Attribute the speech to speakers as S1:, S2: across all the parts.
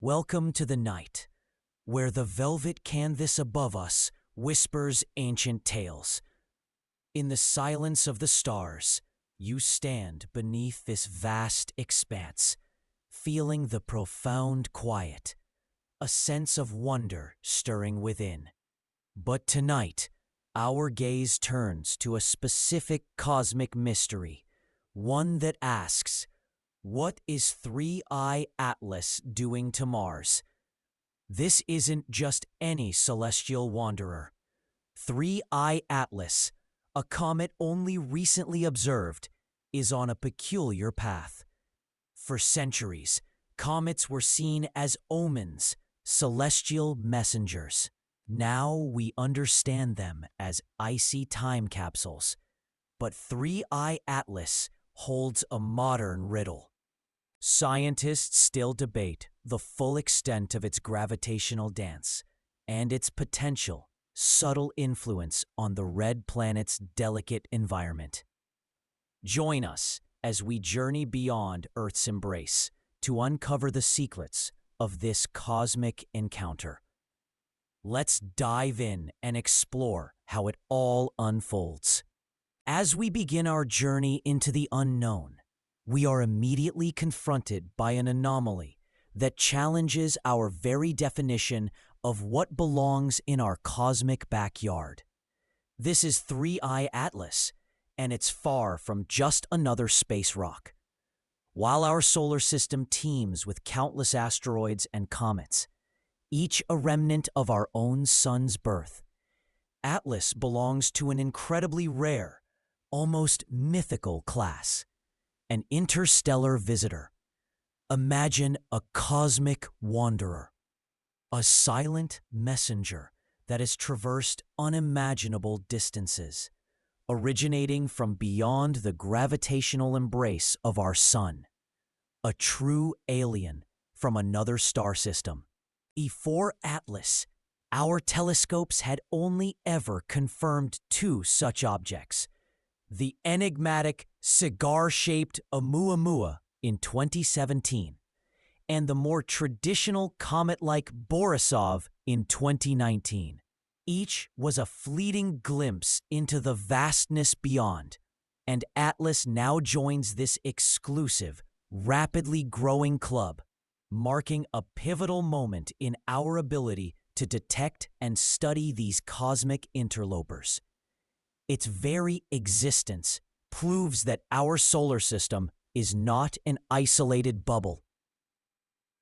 S1: Welcome to the night, where the velvet canvas above us whispers ancient tales. In the silence of the stars, you stand beneath this vast expanse, feeling the profound quiet, a sense of wonder stirring within. But tonight, our gaze turns to a specific cosmic mystery, one that asks, what is 3I Atlas doing to Mars? This isn't just any celestial wanderer. 3I Atlas, a comet only recently observed, is on a peculiar path. For centuries, comets were seen as omens, celestial messengers. Now we understand them as icy time capsules. But 3I Atlas holds a modern riddle. Scientists still debate the full extent of its gravitational dance and its potential subtle influence on the red planet's delicate environment. Join us as we journey beyond Earth's embrace to uncover the secrets of this cosmic encounter. Let's dive in and explore how it all unfolds. As we begin our journey into the unknown, we are immediately confronted by an anomaly that challenges our very definition of what belongs in our cosmic backyard. This is 3I Atlas, and it's far from just another space rock. While our solar system teems with countless asteroids and comets, each a remnant of our own sun's birth, Atlas belongs to an incredibly rare, almost mythical class. An interstellar visitor. Imagine a cosmic wanderer, a silent messenger that has traversed unimaginable distances, originating from beyond the gravitational embrace of our sun, a true alien from another star system. Before Atlas, our telescopes had only ever confirmed two such objects: the enigmatic cigar-shaped Oumuamua in 2017, and the more traditional comet-like Borisov in 2019. Each was a fleeting glimpse into the vastness beyond, and Atlas now joins this exclusive, rapidly growing club, marking a pivotal moment in our ability to detect and study these cosmic interlopers. Its very existence proves that our solar system is not an isolated bubble,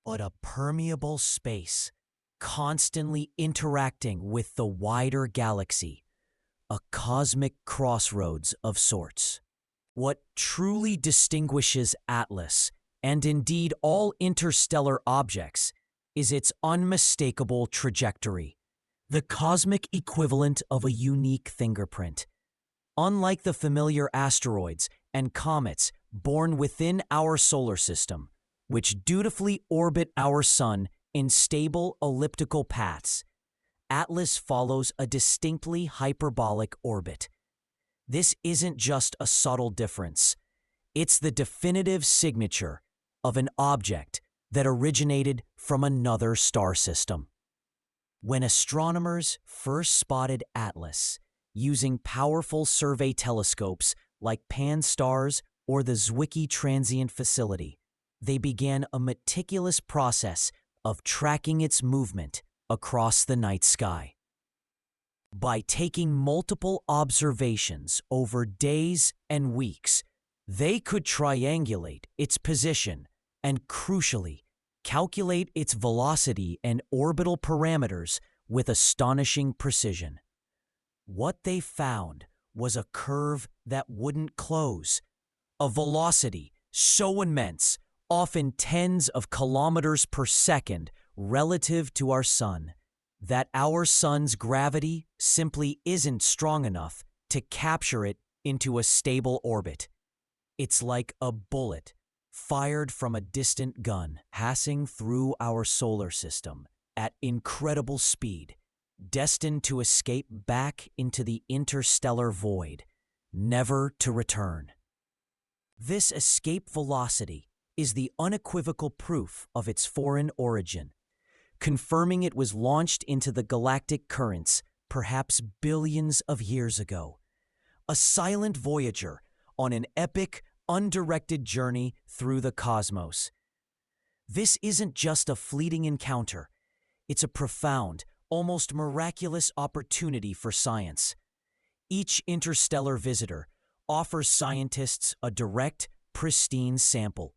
S1: but a permeable space, constantly interacting with the wider galaxy, a cosmic crossroads of sorts. What truly distinguishes Atlas, and indeed all interstellar objects, is its unmistakable trajectory, the cosmic equivalent of a unique fingerprint. Unlike the familiar asteroids and comets born within our solar system, which dutifully orbit our sun in stable elliptical paths, Atlas follows a distinctly hyperbolic orbit. This isn't just a subtle difference. It's the definitive signature of an object that originated from another star system. When astronomers first spotted Atlas, using powerful survey telescopes like Pan-STARRS or the Zwicky Transient Facility, they began a meticulous process of tracking its movement across the night sky. By taking multiple observations over days and weeks, they could triangulate its position and, crucially, calculate its velocity and orbital parameters with astonishing precision. What they found was a curve that wouldn't close, a velocity so immense, often tens of kilometers per second relative to our sun, that our sun's gravity simply isn't strong enough to capture it into a stable orbit. It's like a bullet fired from a distant gun passing through our solar system at incredible speed, destined to escape back into the interstellar void, never to return. This escape velocity is the unequivocal proof of its foreign origin, confirming it was launched into the galactic currents perhaps billions of years ago. A silent voyager on an epic, undirected journey through the cosmos. This isn't just a fleeting encounter. It's a profound, almost miraculous opportunity for science. Each interstellar visitor offers scientists a direct, pristine sample,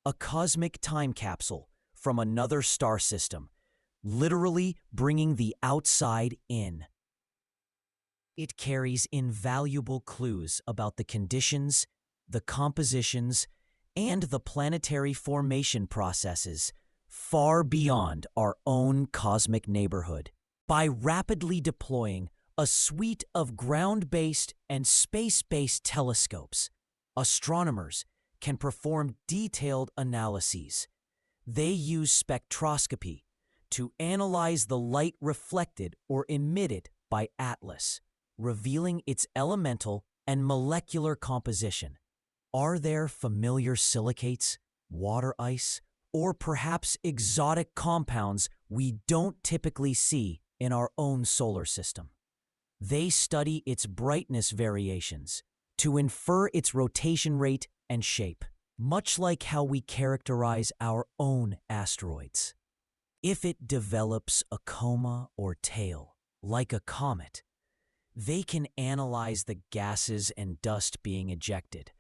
S1: a cosmic time capsule from another star system, literally bringing the outside in. It carries invaluable clues about the conditions, the compositions, and the planetary formation processes far beyond our own cosmic neighborhood. By rapidly deploying a suite of ground-based and space-based telescopes, astronomers can perform detailed analyses. They use spectroscopy to analyze the light reflected or emitted by Atlas, revealing its elemental and molecular composition. Are there familiar silicates, water ice, or perhaps exotic compounds we don't typically see in our own solar system? They study its brightness variations to infer its rotation rate and shape, much like how we characterize our own asteroids. If it develops a coma or tail, like a comet, they can analyze the gases and dust being ejected,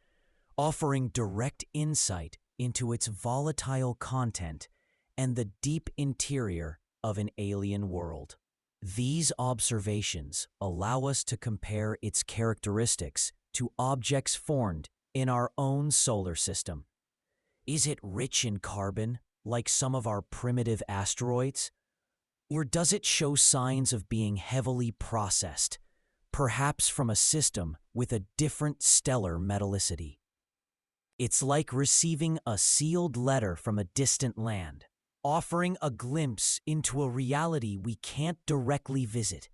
S1: offering direct insight into its volatile content and the deep interior of an alien world. These observations allow us to compare its characteristics to objects formed in our own solar system. Is it rich in carbon, like some of our primitive asteroids? Or does it show signs of being heavily processed, perhaps from a system with a different stellar metallicity? It's like receiving a sealed letter from a distant land, offering a glimpse into a reality we can't directly visit,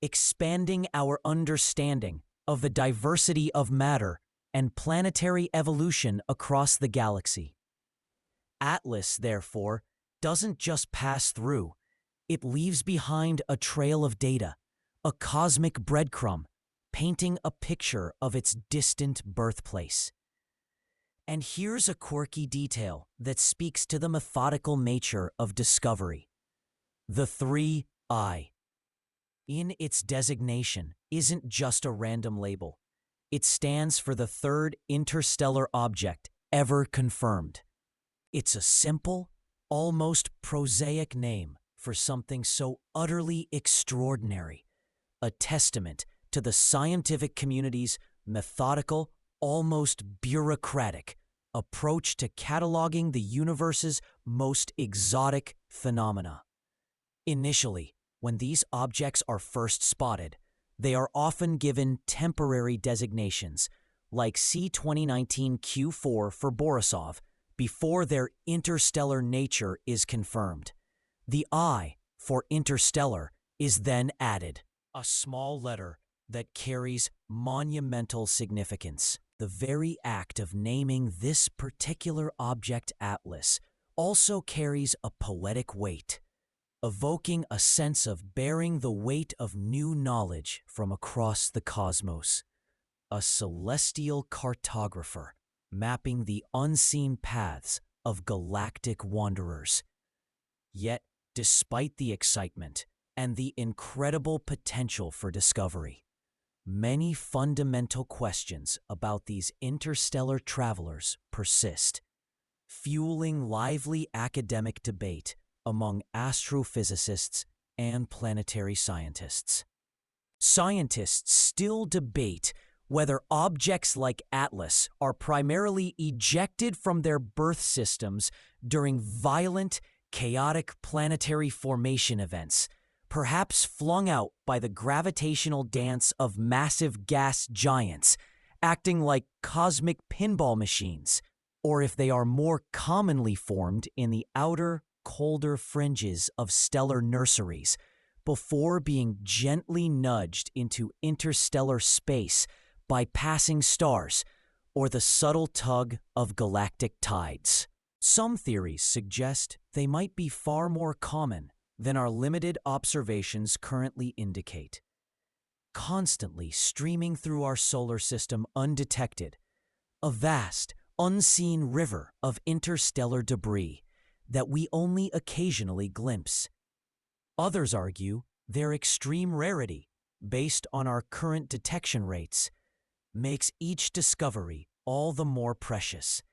S1: expanding our understanding of the diversity of matter and planetary evolution across the galaxy. Atlas, therefore, doesn't just pass through. It leaves behind a trail of data, a cosmic breadcrumb, painting a picture of its distant birthplace. And here's a quirky detail that speaks to the methodical nature of discovery. The 3I, in its designation, isn't just a random label. It stands for the third interstellar object ever confirmed. It's a simple, almost prosaic name for something so utterly extraordinary, a testament to the scientific community's methodical, almost bureaucratic approach to cataloging the universe's most exotic phenomena. Initially, when these objects are first spotted, they are often given temporary designations, like C2019Q4 for Borisov, before their interstellar nature is confirmed. The I for interstellar is then added, a small letter that carries monumental significance. The very act of naming this particular object Atlas also carries a poetic weight, evoking a sense of bearing the weight of new knowledge from across the cosmos. A celestial cartographer mapping the unseen paths of galactic wanderers. Yet, despite the excitement and the incredible potential for discovery, many fundamental questions about these interstellar travelers persist, fueling lively academic debate among astrophysicists and planetary scientists. Scientists still debate whether objects like Atlas are primarily ejected from their birth systems during violent, chaotic planetary formation events, perhaps flung out by the gravitational dance of massive gas giants, acting like cosmic pinball machines, or if they are more commonly formed in the outer, colder fringes of stellar nurseries, before being gently nudged into interstellar space by passing stars, or the subtle tug of galactic tides. Some theories suggest they might be far more common than our limited observations currently indicate. Constantly streaming through our solar system undetected, a vast, unseen river of interstellar debris that we only occasionally glimpse. Others argue their extreme rarity, based on our current detection rates, makes each discovery all the more precious,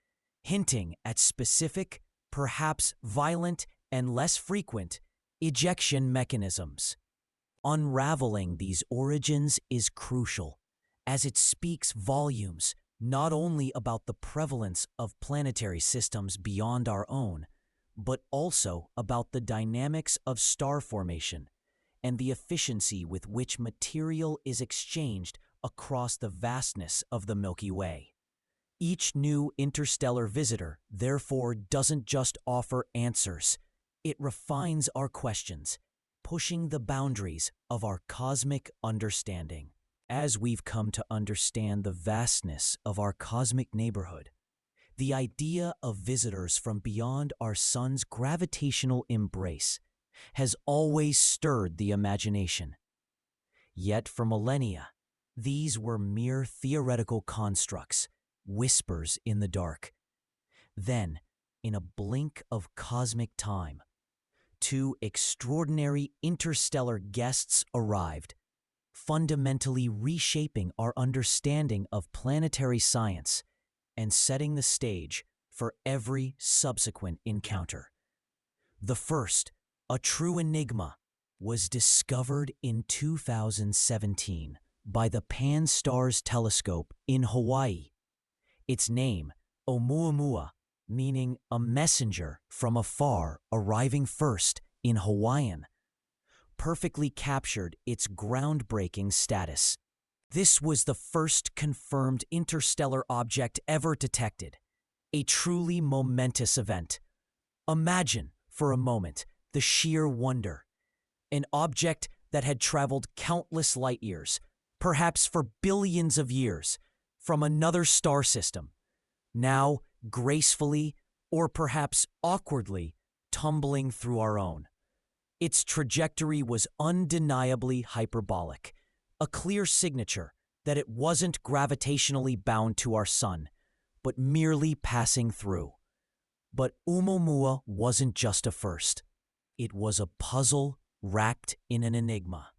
S1: hinting at specific, perhaps violent and less frequent, ejection mechanisms. Unraveling these origins is crucial, as it speaks volumes not only about the prevalence of planetary systems beyond our own, but also about the dynamics of star formation and the efficiency with which material is exchanged across the vastness of the Milky Way. Each new interstellar visitor, therefore, doesn't just offer answers, it refines our questions, pushing the boundaries of our cosmic understanding. As we've come to understand the vastness of our cosmic neighborhood, the idea of visitors from beyond our sun's gravitational embrace has always stirred the imagination. Yet for millennia, these were mere theoretical constructs, whispers in the dark. Then, in a blink of cosmic time, two extraordinary interstellar guests arrived, fundamentally reshaping our understanding of planetary science and setting the stage for every subsequent encounter. The first, a true enigma, was discovered in 2017 by the Pan-STARRS telescope in Hawaii. Its name, Oumuamua, meaning a messenger from afar arriving first in Hawaiian, perfectly captured its groundbreaking status. This was the first confirmed interstellar object ever detected, a truly momentous event. Imagine, for a moment, the sheer wonder. An object that had traveled countless light years, perhaps for billions of years, from another star system, now gracefully, or perhaps awkwardly, tumbling through our own. Its trajectory was undeniably hyperbolic, a clear signature that it wasn't gravitationally bound to our sun, but merely passing through. But Oumuamua wasn't just a first. It was a puzzle wrapped in an enigma.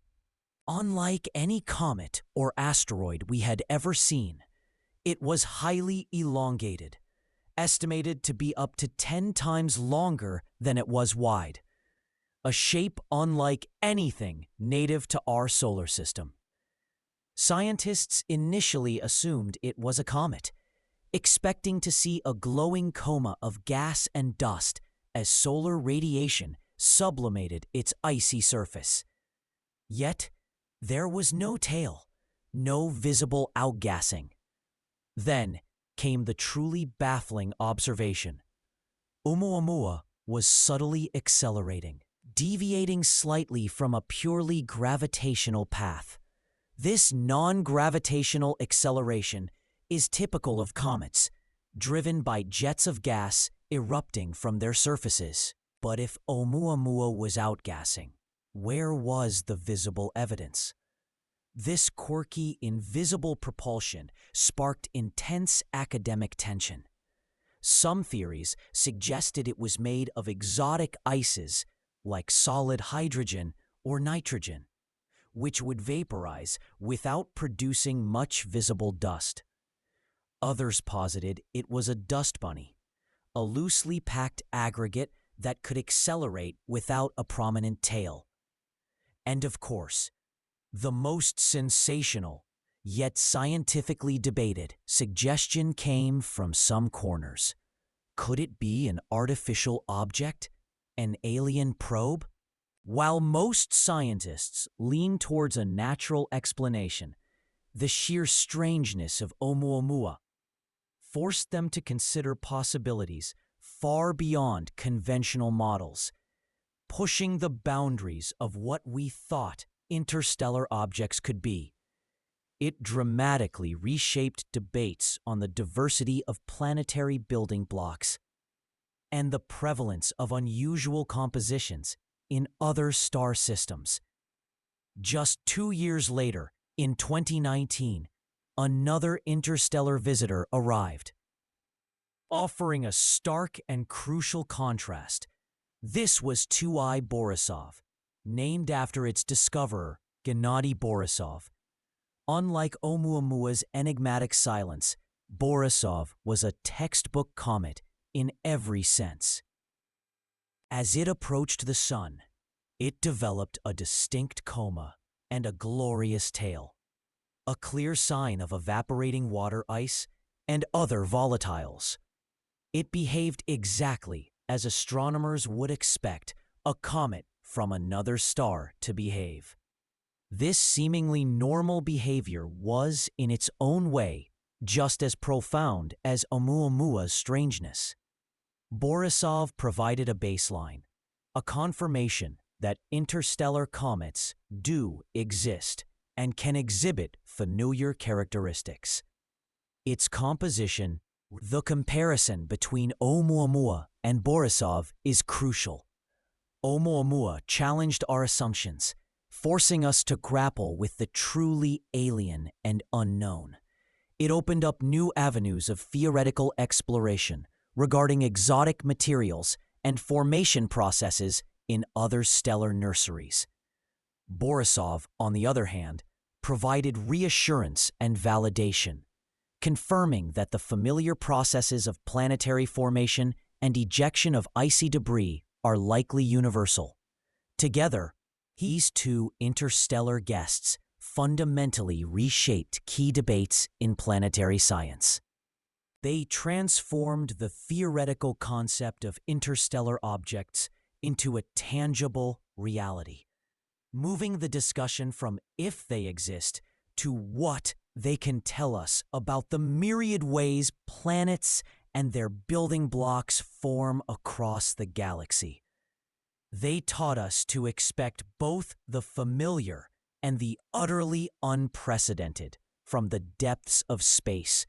S1: Unlike any comet or asteroid we had ever seen, it was highly elongated, estimated to be up to 10 times longer than it was wide, a shape unlike anything native to our solar system. Scientists initially assumed it was a comet, expecting to see a glowing coma of gas and dust as solar radiation sublimated its icy surface. Yet, there was no tail, no visible outgassing. Then came the truly baffling observation. Oumuamua was subtly accelerating, deviating slightly from a purely gravitational path. This non-gravitational acceleration is typical of comets, driven by jets of gas erupting from their surfaces. But if Oumuamua was outgassing, where was the visible evidence? This quirky, invisible propulsion sparked intense academic tension. Some theories suggested it was made of exotic ices like solid hydrogen or nitrogen, which would vaporize without producing much visible dust. Others posited it was a dust bunny, a loosely packed aggregate that could accelerate without a prominent tail. And of course, the most sensational, yet scientifically debated, suggestion came from some corners. Could it be an artificial object? An alien probe? While most scientists lean towards a natural explanation, the sheer strangeness of Oumuamua forced them to consider possibilities far beyond conventional models, pushing the boundaries of what we thought interstellar objects could be. It dramatically reshaped debates on the diversity of planetary building blocks and the prevalence of unusual compositions in other star systems. Just 2 years later, in 2019, another interstellar visitor arrived, offering a stark and crucial contrast. This was 2I Borisov, named after its discoverer, Gennady Borisov. Unlike Oumuamua's enigmatic silence, Borisov was a textbook comet in every sense. As it approached the sun, it developed a distinct coma and a glorious tail, a clear sign of evaporating water ice and other volatiles. It behaved exactly as astronomers would expect a comet from another star to behave. This seemingly normal behavior was, in its own way, just as profound as Oumuamua's strangeness. Borisov provided a baseline, a confirmation that interstellar comets do exist and can exhibit familiar characteristics. Its composition, the comparison between Oumuamua and Borisov, is crucial. Oumuamua challenged our assumptions, forcing us to grapple with the truly alien and unknown. It opened up new avenues of theoretical exploration regarding exotic materials and formation processes in other stellar nurseries. Borisov, on the other hand, provided reassurance and validation, confirming that the familiar processes of planetary formation and ejection of icy debris are likely universal. Together, these two interstellar guests fundamentally reshaped key debates in planetary science. They transformed the theoretical concept of interstellar objects into a tangible reality, moving the discussion from if they exist to what they can tell us about the myriad ways planets and their building blocks form across the galaxy. They taught us to expect both the familiar and the utterly unprecedented from the depths of space,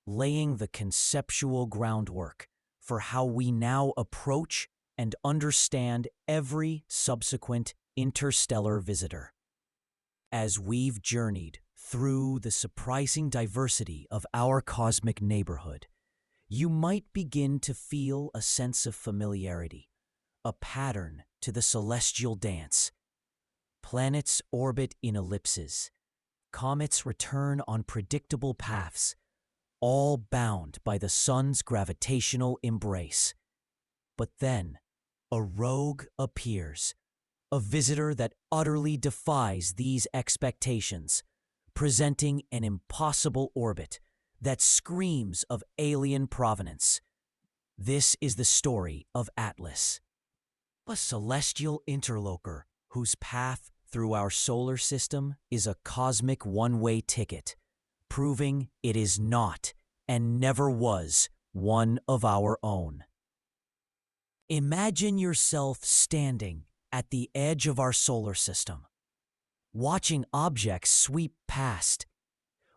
S1: laying the conceptual groundwork for how we now approach and understand every subsequent interstellar visitor. As we've journeyed through the surprising diversity of our cosmic neighborhood, you might begin to feel a sense of familiarity, a pattern to the celestial dance. Planets orbit in ellipses. Comets return on predictable paths, all bound by the sun's gravitational embrace. But then, a rogue appears, a visitor that utterly defies these expectations, presenting an impossible orbit that screams of alien provenance. This is the story of Atlas, a celestial interloper whose path through our solar system is a cosmic one-way ticket, proving it is not and never was one of our own. Imagine yourself standing at the edge of our solar system, watching objects sweep past.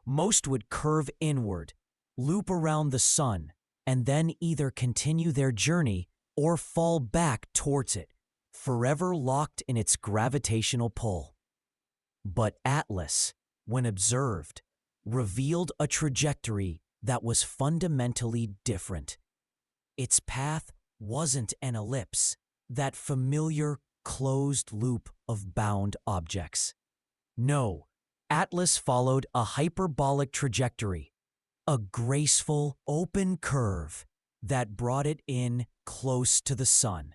S1: Most would curve inward, loop around the sun, and then either continue their journey or fall back towards it, forever locked in its gravitational pull. But Atlas, when observed, revealed a trajectory that was fundamentally different. Its path wasn't an ellipse, that familiar closed loop of bound objects. No, Atlas followed a hyperbolic trajectory, a graceful, open curve that brought it in close to the sun,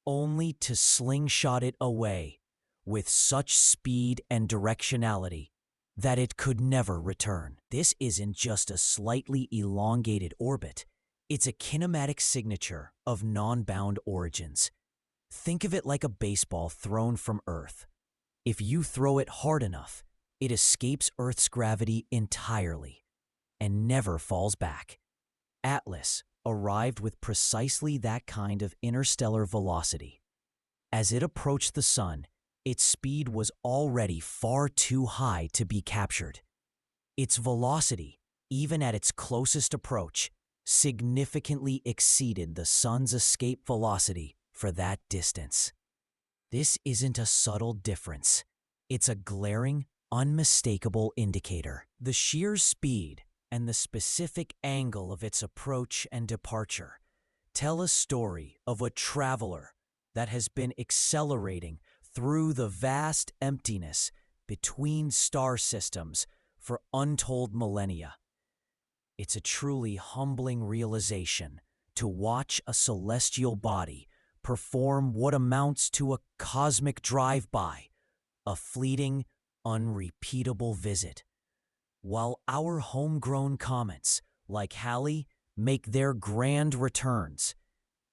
S1: only to slingshot it away with such speed and directionality that it could never return. This isn't just a slightly elongated orbit. It's a kinematic signature of non-bound origins. Think of it like a baseball thrown from Earth. If you throw it hard enough, it escapes Earth's gravity entirely and never falls back. Atlas arrived with precisely that kind of interstellar velocity. As it approached the sun, its speed was already far too high to be captured. Its velocity, even at its closest approach, significantly exceeded the sun's escape velocity for that distance. This isn't a subtle difference. It's a glaring, unmistakable indicator. The sheer speed and the specific angle of its approach and departure tell a story of a traveler that has been accelerating through the vast emptiness between star systems for untold millennia. It's a truly humbling realization to watch a celestial body perform what amounts to a cosmic drive-by, a fleeting, unrepeatable visit. While our homegrown comets, like Halley, make their grand returns,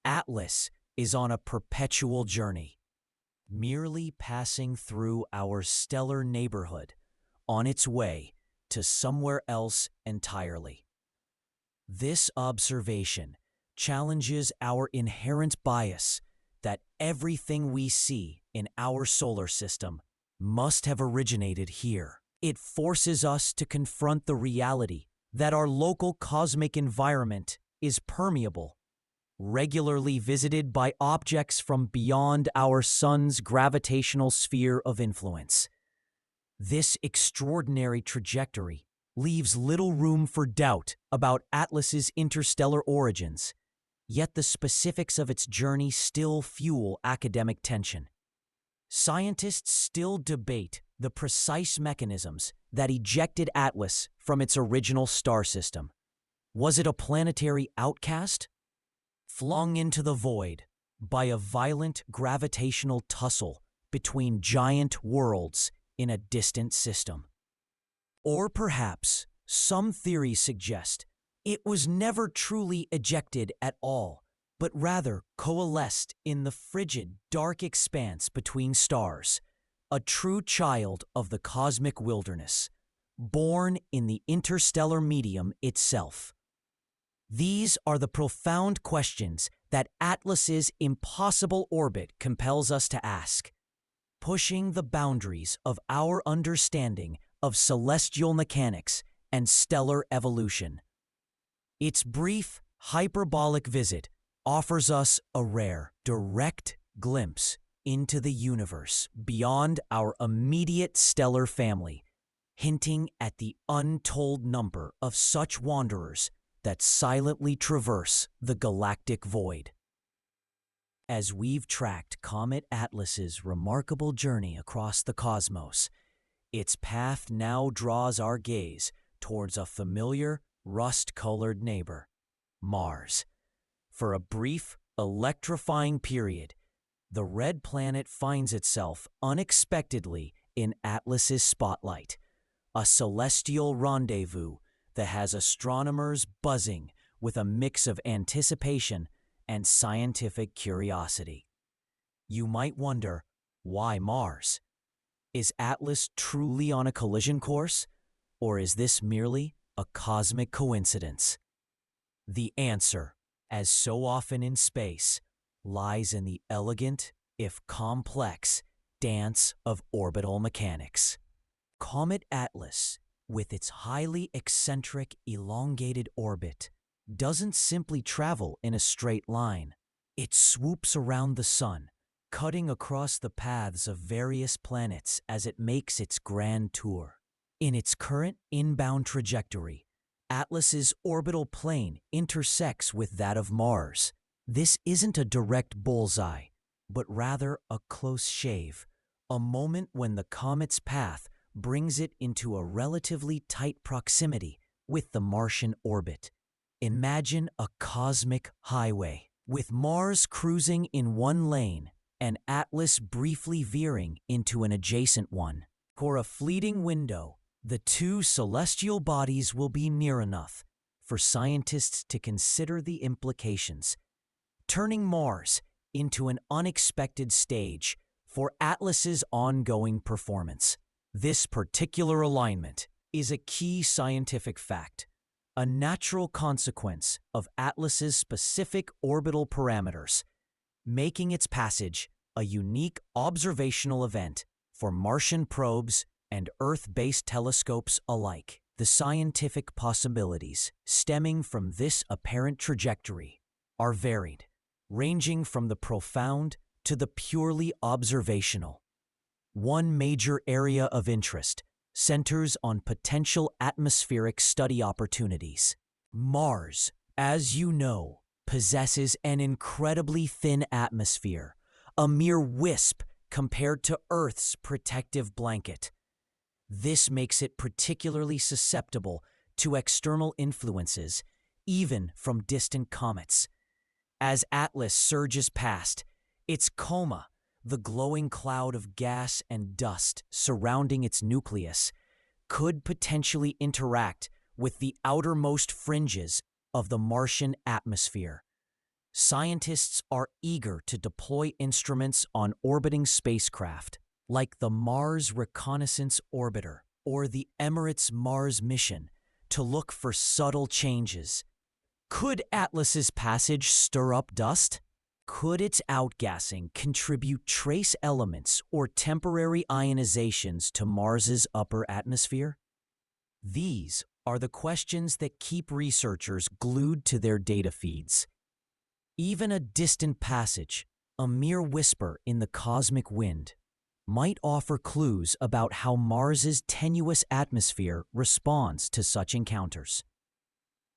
S1: Atlas is on a perpetual journey, merely passing through our stellar neighborhood on its way to somewhere else entirely. This observation challenges our inherent bias that everything we see in our solar system must have originated here. It forces us to confront the reality that our local cosmic environment is permeable, regularly visited by objects from beyond our sun's gravitational sphere of influence. This extraordinary trajectory leaves little room for doubt about Atlas's interstellar origins, yet the specifics of its journey still fuel academic tension. Scientists still debate the precise mechanisms that ejected Atlas from its original star system. Was it a planetary outcast, flung into the void by a violent gravitational tussle between giant worlds in a distant system? Or perhaps some theories suggest it was never truly ejected at all, but rather coalesced in the frigid, dark expanse between stars, a true child of the cosmic wilderness, born in the interstellar medium itself. These are the profound questions that Atlas's impossible orbit compels us to ask, pushing the boundaries of our understanding of celestial mechanics and stellar evolution. Its brief, hyperbolic visit offers us a rare, direct glimpse into the universe beyond our immediate stellar family, hinting at the untold number of such wanderers that silently traverse the galactic void. As we've tracked Comet Atlas's remarkable journey across the cosmos, its path now draws our gaze towards a familiar, rust-colored neighbor, Mars. For a brief, electrifying period, the red planet finds itself unexpectedly in Atlas's spotlight, a celestial rendezvous that has astronomers buzzing with a mix of anticipation and scientific curiosity. You might wonder, why Mars? Is Atlas truly on a collision course, or is this merely a cosmic coincidence? The answer, as so often in space, lies in the elegant, if complex, dance of orbital mechanics. Comet Atlas, with its highly eccentric, elongated orbit, doesn't simply travel in a straight line. It swoops around the sun, cutting across the paths of various planets as it makes its grand tour. In its current inbound trajectory, Atlas's orbital plane intersects with that of Mars. This isn't a direct bullseye, but rather a close shave, a moment when the comet's path brings it into a relatively tight proximity with the Martian orbit. Imagine a cosmic highway, with Mars cruising in one lane and Atlas briefly veering into an adjacent one. For a fleeting window, the two celestial bodies will be near enough for scientists to consider the implications, turning Mars into an unexpected stage for Atlas's ongoing performance. This particular alignment is a key scientific fact, a natural consequence of Atlas's specific orbital parameters, making its passage a unique observational event for Martian probes and Earth-based telescopes alike. The scientific possibilities stemming from this apparent trajectory are varied, ranging from the profound to the purely observational. One major area of interest centers on potential atmospheric study opportunities. Mars, as you know, possesses an incredibly thin atmosphere, a mere wisp compared to Earth's protective blanket. This makes it particularly susceptible to external influences, even from distant comets. As Atlas surges past, its coma, the glowing cloud of gas and dust surrounding its nucleus, could potentially interact with the outermost fringes of the Martian atmosphere. Scientists are eager to deploy instruments on orbiting spacecraft, like the Mars Reconnaissance Orbiter or the Emirates Mars mission, to look for subtle changes. Could Atlas's passage stir up dust? Could its outgassing contribute trace elements or temporary ionizations to Mars's upper atmosphere? These are the questions that keep researchers glued to their data feeds. Even a distant passage, a mere whisper in the cosmic wind, might offer clues about how Mars's tenuous atmosphere responds to such encounters.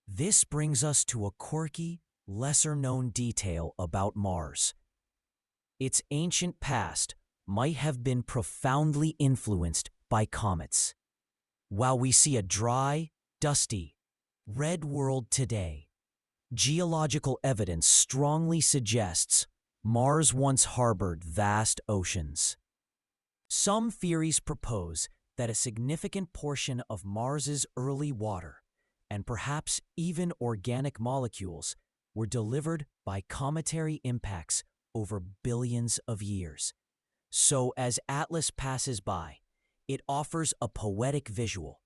S1: This brings us to a quirky, lesser-known detail about Mars. Its ancient past might have been profoundly influenced by comets. While we see a dry, dusty, red world today, geological evidence strongly suggests Mars once harbored vast oceans. Some theories propose that a significant portion of Mars's early water, and perhaps even organic molecules, were delivered by cometary impacts over billions of years. So as Atlas passes by, it offers a poetic visual,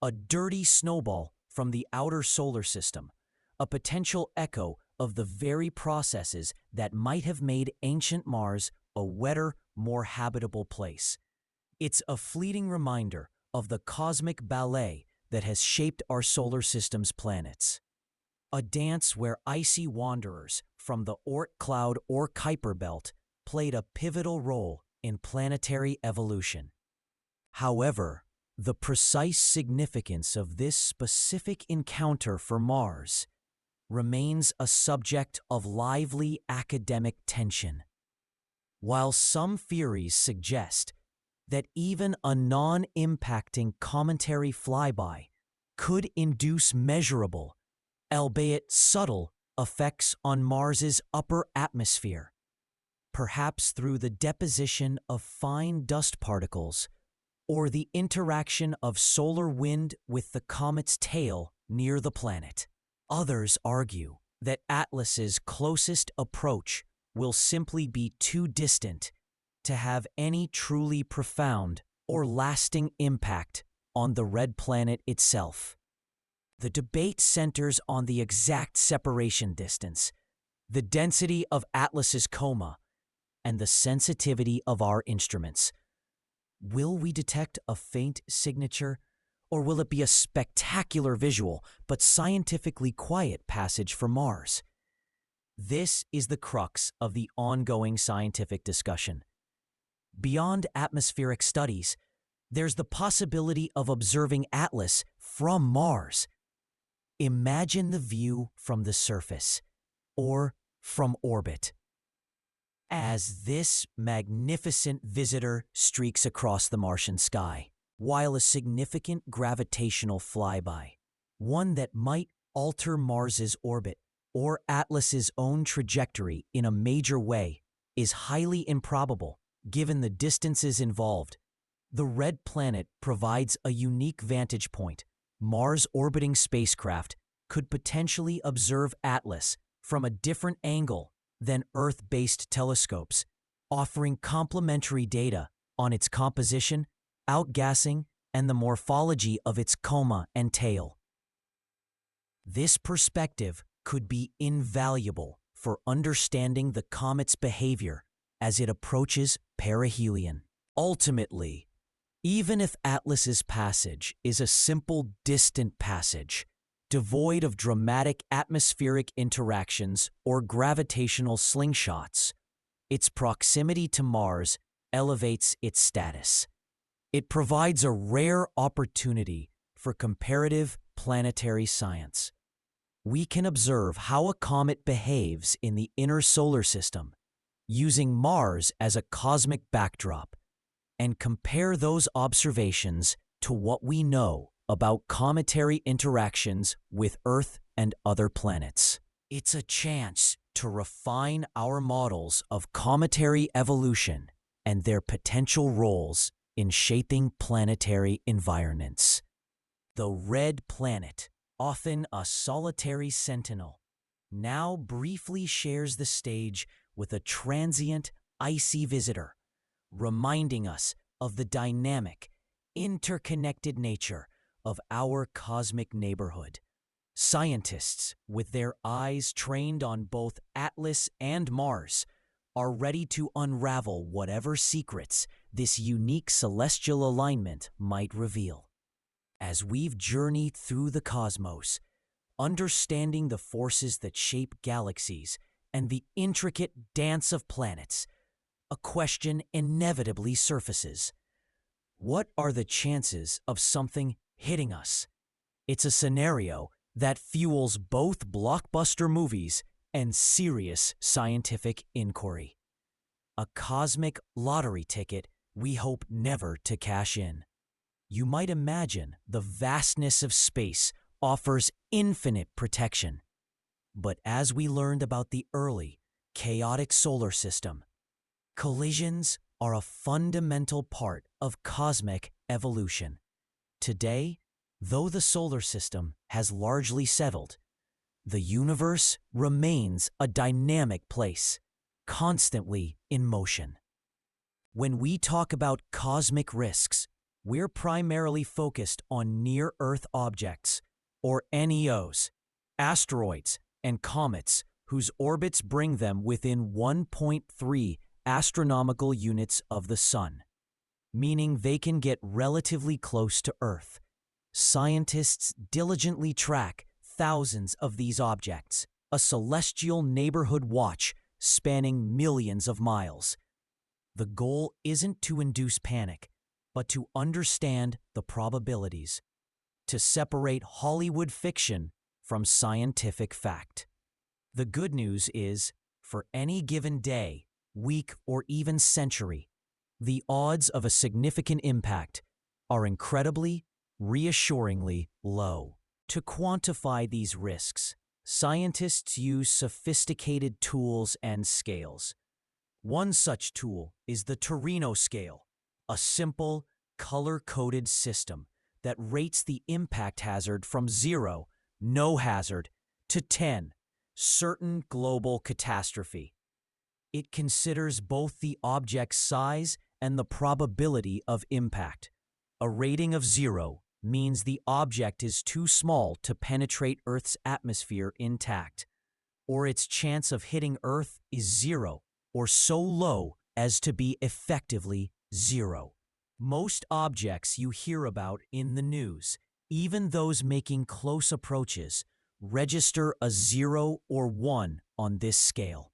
S1: a dirty snowball from the outer solar system, a potential echo of the very processes that might have made ancient Mars a wetter, more habitable place. It's a fleeting reminder of the cosmic ballet that has shaped our solar system's planets. A dance where icy wanderers from the Oort cloud or Kuiper belt played a pivotal role in planetary evolution. However, the precise significance of this specific encounter for Mars remains a subject of lively academic tension. While some theories suggest that even a non-impacting cometary flyby could induce measurable, albeit subtle, effects on Mars's upper atmosphere, perhaps through the deposition of fine dust particles or the interaction of solar wind with the comet's tail near the planet. Others argue that Atlas's closest approach will simply be too distant to have any truly profound or lasting impact on the red planet itself. The debate centers on the exact separation distance, the density of Atlas's coma, and the sensitivity of our instruments. Will we detect a faint signature, or will it be a spectacular visual but scientifically quiet passage for Mars? This is the crux of the ongoing scientific discussion. Beyond atmospheric studies, there's the possibility of observing Atlas from Mars. Imagine the view from the surface, or from orbit. As this magnificent visitor streaks across the Martian sky, while a significant gravitational flyby, one that might alter Mars's orbit or Atlas's own trajectory in a major way, is highly improbable given the distances involved. The red planet provides a unique vantage point. Mars orbiting spacecraft could potentially observe Atlas from a different angle than Earth-based telescopes, offering complementary data on its composition, outgassing, and the morphology of its coma and tail. This perspective could be invaluable for understanding the comet's behavior as it approaches perihelion. Ultimately, Even if Atlas's passage is a simple distant passage, devoid of dramatic atmospheric interactions or gravitational slingshots, its proximity to Mars elevates its status. It provides a rare opportunity for comparative planetary science. We can observe how a comet behaves in the inner solar system, using Mars as a cosmic backdrop, and compare those observations to what we know about cometary interactions with Earth and other planets. It's a chance to refine our models of cometary evolution and their potential roles in shaping planetary environments. The red planet, often a solitary sentinel, now briefly shares the stage with a transient, icy visitor, reminding us of the dynamic, interconnected nature of our cosmic neighborhood. Scientists, with their eyes trained on both Atlas and Mars, are ready to unravel whatever secrets this unique celestial alignment might reveal. As we've journeyed through the cosmos, understanding the forces that shape galaxies and the intricate dance of planets, a question inevitably surfaces. What are the chances of something hitting us? It's a scenario that fuels both blockbuster movies and serious scientific inquiry. A cosmic lottery ticket we hope never to cash in. You might imagine the vastness of space offers infinite protection. But as we learned about the early, chaotic solar system, collisions are a fundamental part of cosmic evolution. Today, though the solar system has largely settled, the universe remains a dynamic place, constantly in motion. When we talk about cosmic risks, we're primarily focused on near-Earth objects, or NEOs, asteroids, and comets whose orbits bring them within 1.3 astronomical units of the Sun, meaning they can get relatively close to Earth. Scientists diligently track thousands of these objects, a celestial neighborhood watch spanning millions of miles. The goal isn't to induce panic, but to understand the probabilities, to separate Hollywood fiction from scientific fact. The good news is, for any given day, week, or even century, the odds of a significant impact are incredibly, reassuringly low. To quantify these risks, scientists use sophisticated tools and scales. One such tool is the Torino scale, a simple, color-coded system that rates the impact hazard from 0, no hazard, to 10, certain global catastrophe. It considers both the object's size and the probability of impact. A rating of 0 means the object is too small to penetrate Earth's atmosphere intact, or its chance of hitting Earth is 0, or so low as to be effectively 0. Most objects you hear about in the news, even those making close approaches, register a 0 or 1 on this scale.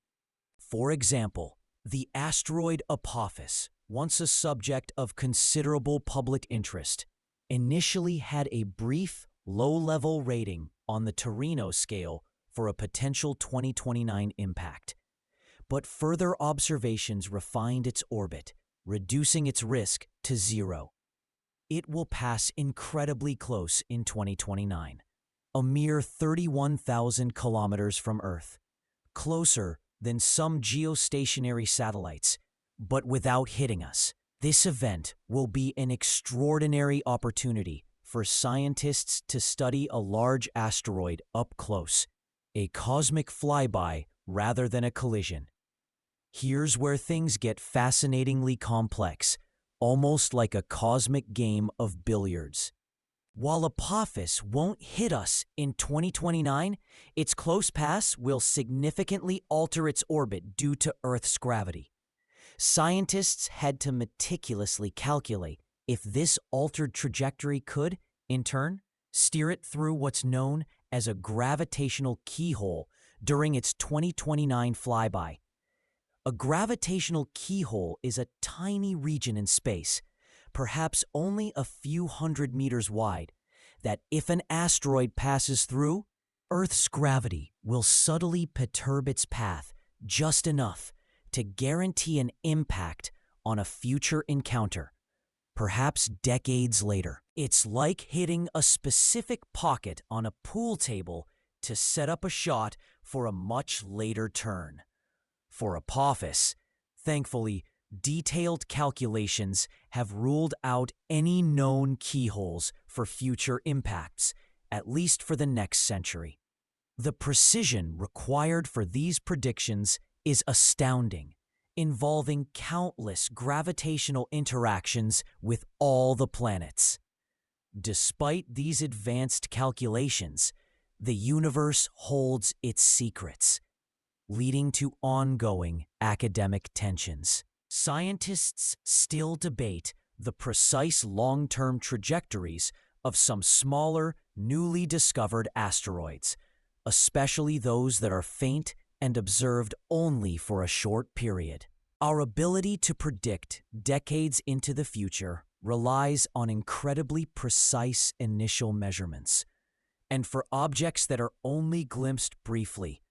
S1: For example, the asteroid Apophis, once a subject of considerable public interest, initially had a brief, low-level rating on the Torino scale for a potential 2029 impact. But further observations refined its orbit, reducing its risk to 0. It will pass incredibly close in 2029, a mere 31,000 kilometers from Earth, closer than some geostationary satellites, but without hitting us. This event will be an extraordinary opportunity for scientists to study a large asteroid up close, a cosmic flyby rather than a collision. Here's where things get fascinatingly complex, almost like a cosmic game of billiards. While Apophis won't hit us in 2029, its close pass will significantly alter its orbit due to Earth's gravity. Scientists had to meticulously calculate if this altered trajectory could, in turn, steer it through what's known as a gravitational keyhole during its 2029 flyby. A gravitational keyhole is a tiny region in space, perhaps only a few hundred meters wide, that if an asteroid passes through, Earth's gravity will subtly perturb its path just enough to guarantee an impact on a future encounter, perhaps decades later. It's like hitting a specific pocket on a pool table to set up a shot for a much later turn. For Apophis, thankfully, detailed calculations have ruled out any known keyholes for future impacts, at least for the next century. The precision required for these predictions is astounding, involving countless gravitational interactions with all the planets. Despite these advanced calculations, the universe holds its secrets, leading to ongoing academic tensions. Scientists still debate the precise long-term trajectories of some smaller, newly discovered asteroids, especially those that are faint and observed only for a short period. Our ability to predict decades into the future relies on incredibly precise initial measurements. And for objects that are only glimpsed briefly,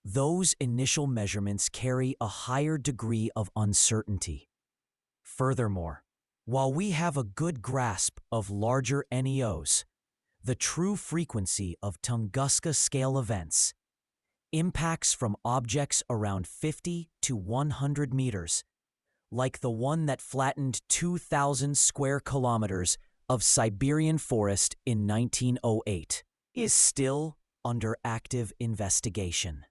S1: those initial measurements carry a higher degree of uncertainty. Furthermore, while we have a good grasp of larger NEOs, the true frequency of Tunguska scale events, impacts from objects around 50 to 100 meters, like the one that flattened 2,000 square kilometers of Siberian forest in 1908, is still under active investigation.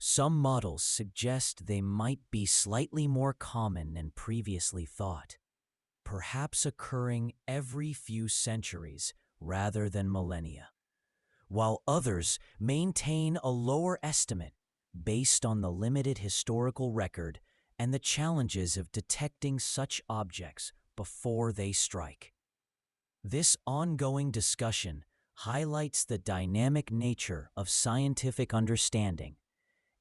S1: Some models suggest they might be slightly more common than previously thought, perhaps occurring every few centuries rather than millennia, while others maintain a lower estimate based on the limited historical record and the challenges of detecting such objects before they strike. This ongoing discussion highlights the dynamic nature of scientific understanding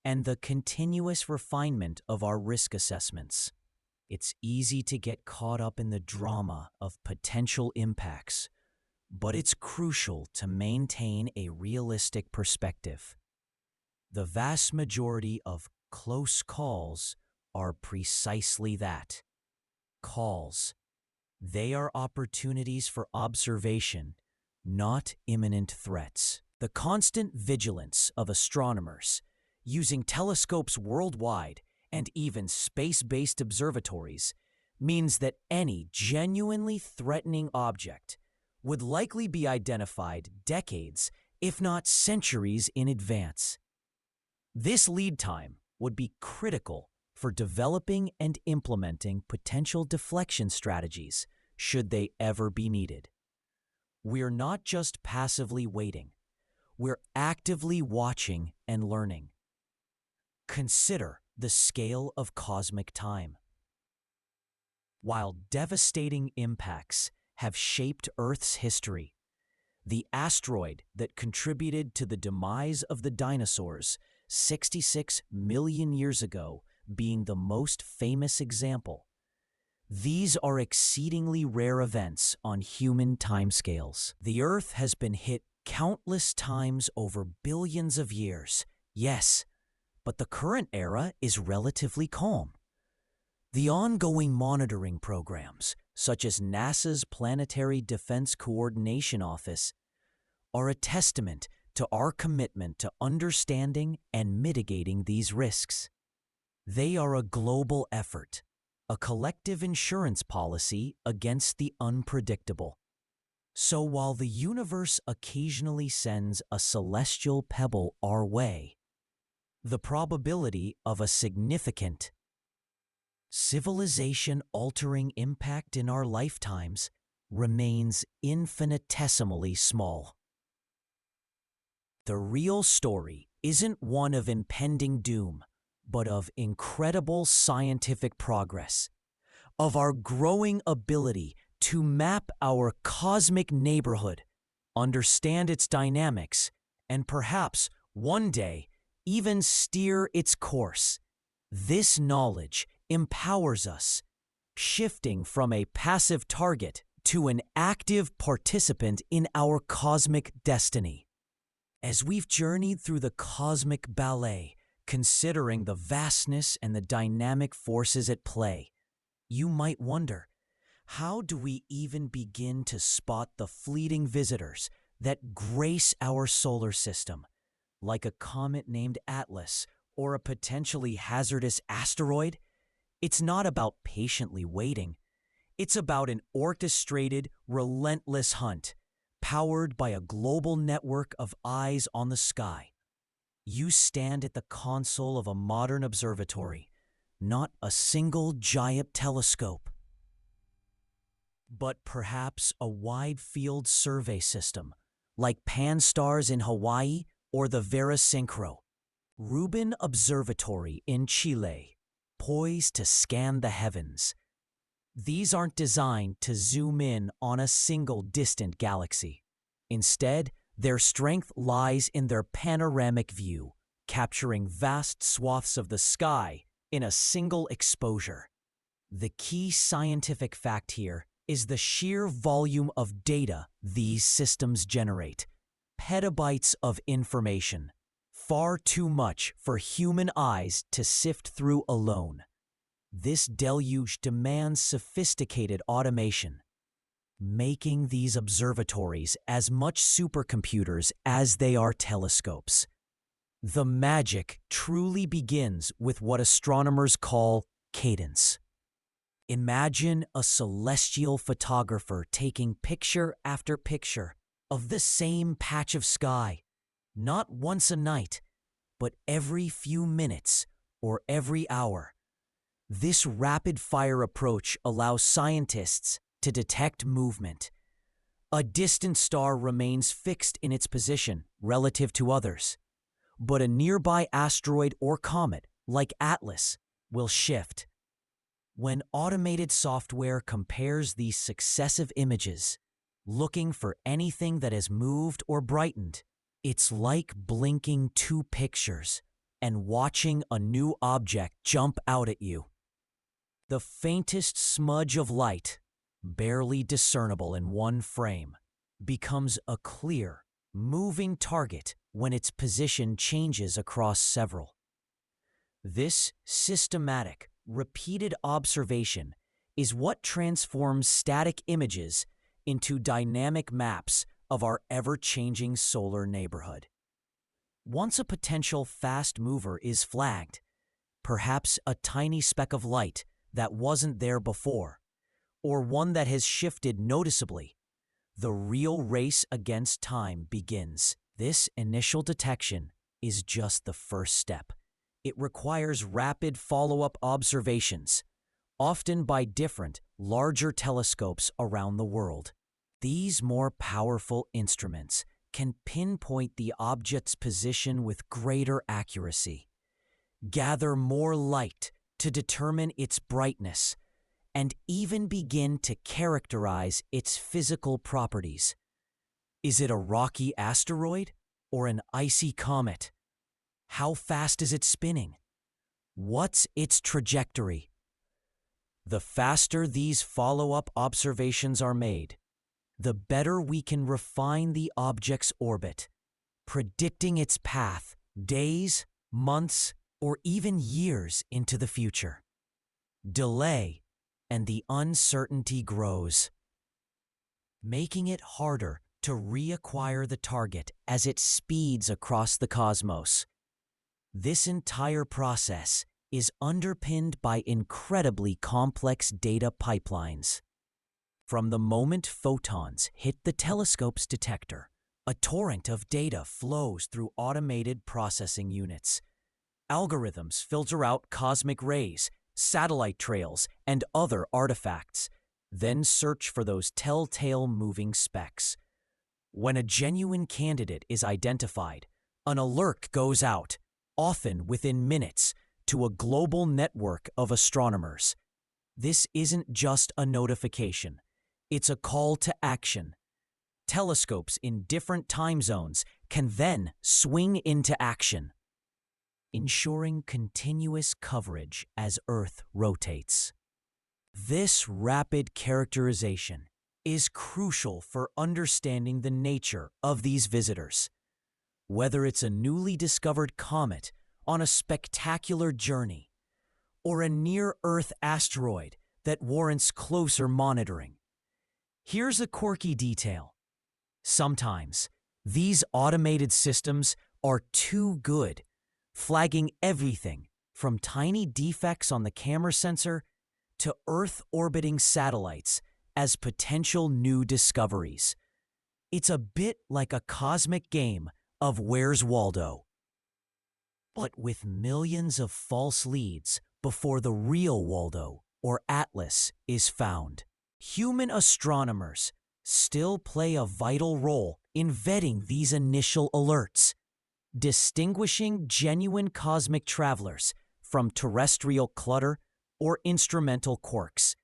S1: and the continuous refinement of our risk assessments. It's easy to get caught up in the drama of potential impacts, but it's crucial to maintain a realistic perspective. The vast majority of close calls are precisely that, calls. They are opportunities for observation, not imminent threats. The constant vigilance of astronomers, using telescopes worldwide and even space-based observatories, means that any genuinely threatening object would likely be identified decades, if not centuries, in advance. This lead time would be critical for developing and implementing potential deflection strategies should they ever be needed. We're not just passively waiting, we're actively watching and learning. Consider the scale of cosmic time. While devastating impacts have shaped Earth's history, the asteroid that contributed to the demise of the dinosaurs 66 million years ago being the most famous example, these are exceedingly rare events on human timescales. The Earth has been hit countless times over billions of years, yes, but the current era is relatively calm. The ongoing monitoring programs, such as NASA's Planetary Defense Coordination Office, are a testament to our commitment to understanding and mitigating these risks. They are a global effort, a collective insurance policy against the unpredictable. So while the universe occasionally sends a celestial pebble our way, the probability of a significant, civilization-altering impact in our lifetimes remains infinitesimally small. The real story isn't one of impending doom, but of incredible scientific progress, of our growing ability to map our cosmic neighborhood, understand its dynamics, and perhaps one day even steer its course. This knowledge empowers us, shifting from a passive target to an active participant in our cosmic destiny. As we've journeyed through the cosmic ballet, considering the vastness and the dynamic forces at play, you might wonder, how do we even begin to spot the fleeting visitors that grace our solar system, like a comet named Atlas or a potentially hazardous asteroid? It's not about patiently waiting. It's about an orchestrated, relentless hunt, powered by a global network of eyes on the sky. You stand at the console of a modern observatory, not a single giant telescope, but perhaps a wide-field survey system, like Pan-STARRS in Hawaii or the Vera Synchro. Rubin Observatory in Chile, poised to scan the heavens. These aren't designed to zoom in on a single distant galaxy. Instead, their strength lies in their panoramic view, capturing vast swaths of the sky in a single exposure. The key scientific fact here is the sheer volume of data these systems generate. Petabytes of information. Far too much for human eyes to sift through alone. This deluge demands sophisticated automation, making these observatories as much supercomputers as they are telescopes. The magic truly begins with what astronomers call cadence. Imagine a celestial photographer taking picture after picture of the same patch of sky, not once a night, but every few minutes or every hour. This rapid-fire approach allows scientists to detect movement. A distant star remains fixed in its position relative to others, but a nearby asteroid or comet, like Atlas, will shift. When automated software compares these successive images, looking for anything that has moved or brightened, it's like blinking two pictures and watching a new object jump out at you. The faintest smudge of light, barely discernible in one frame, becomes a clear, moving target when its position changes across several. This systematic, repeated observation is what transforms static images into dynamic maps of our ever-changing solar neighborhood. Once a potential fast mover is flagged, perhaps a tiny speck of light that wasn't there before, or one that has shifted noticeably, the real race against time begins. This initial detection is just the first step. It requires rapid follow-up observations, often by different, larger telescopes around the world. These more powerful instruments can pinpoint the object's position with greater accuracy, gather more light to determine its brightness, and even begin to characterize its physical properties. Is it a rocky asteroid or an icy comet? How fast is it spinning? What's its trajectory? The faster these follow-up observations are made, the better we can refine the object's orbit, predicting its path days, months, or even years into the future. Delay, and the uncertainty grows, making it harder to reacquire the target as it speeds across the cosmos. This entire process is underpinned by incredibly complex data pipelines. From the moment photons hit the telescope's detector, a torrent of data flows through automated processing units. Algorithms filter out cosmic rays, satellite trails, and other artifacts, then search for those telltale moving specks. When a genuine candidate is identified, an alert goes out, often within minutes, to a global network of astronomers. This isn't just a notification. It's a call to action. Telescopes in different time zones can then swing into action, ensuring continuous coverage as Earth rotates. This rapid characterization is crucial for understanding the nature of these visitors. Whether it's a newly discovered comet on a spectacular journey, or a near-Earth asteroid that warrants closer monitoring. Here's a quirky detail. Sometimes, these automated systems are too good, flagging everything from tiny defects on the camera sensor to Earth-orbiting satellites as potential new discoveries. It's a bit like a cosmic game of Where's Waldo, but with millions of false leads before the real Waldo or Atlas is found. Human astronomers still play a vital role in vetting these initial alerts, distinguishing genuine cosmic travelers from terrestrial clutter or instrumental quirks.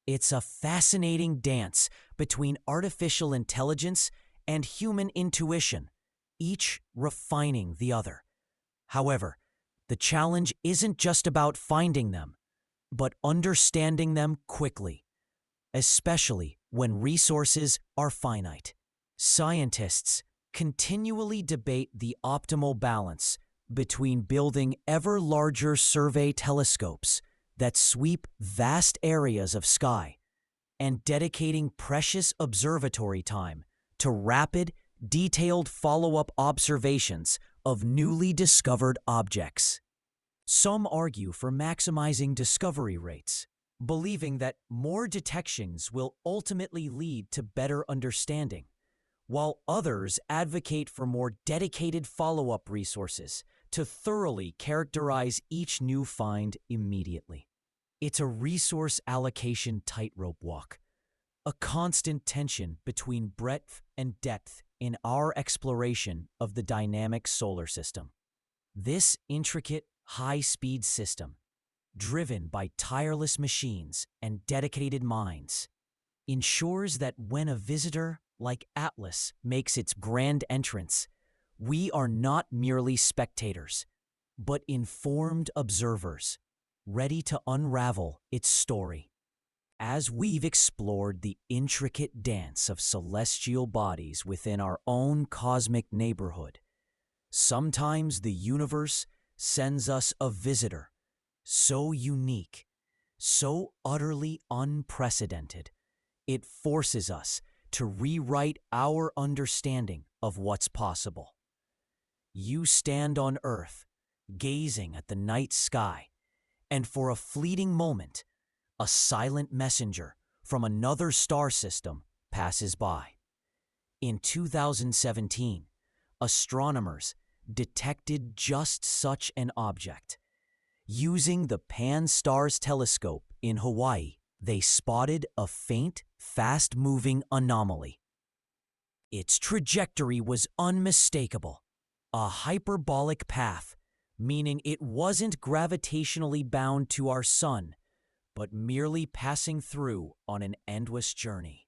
S1: It's a fascinating dance between artificial intelligence and human intuition, each refining the other. However, the challenge isn't just about finding them, but understanding them quickly, especially when resources are finite. Scientists continually debate the optimal balance between building ever larger survey telescopes that sweep vast areas of sky and dedicating precious observatory time to rapid, detailed follow-up observations of newly discovered objects. Some argue for maximizing discovery rates, believing that more detections will ultimately lead to better understanding, while others advocate for more dedicated follow-up resources to thoroughly characterize each new find immediately. It's a resource allocation tightrope walk, a constant tension between breadth and depth in our exploration of the dynamic solar system. This intricate, high-speed system, driven by tireless machines and dedicated minds, ensures that when a visitor like Atlas makes its grand entrance, we are not merely spectators, but informed observers, ready to unravel its story. As we've explored the intricate dance of celestial bodies within our own cosmic neighborhood, sometimes the universe sends us a visitor so unique, so utterly unprecedented, it forces us to rewrite our understanding of what's possible. You stand on Earth, gazing at the night sky, and for a fleeting moment, a silent messenger from another star system passes by. In 2017, astronomers detected just such an object. Using the Pan-STARRS telescope in Hawaii, they spotted a faint, fast-moving anomaly. Its trajectory was unmistakable, a hyperbolic path, meaning it wasn't gravitationally bound to our sun, but merely passing through on an endless journey.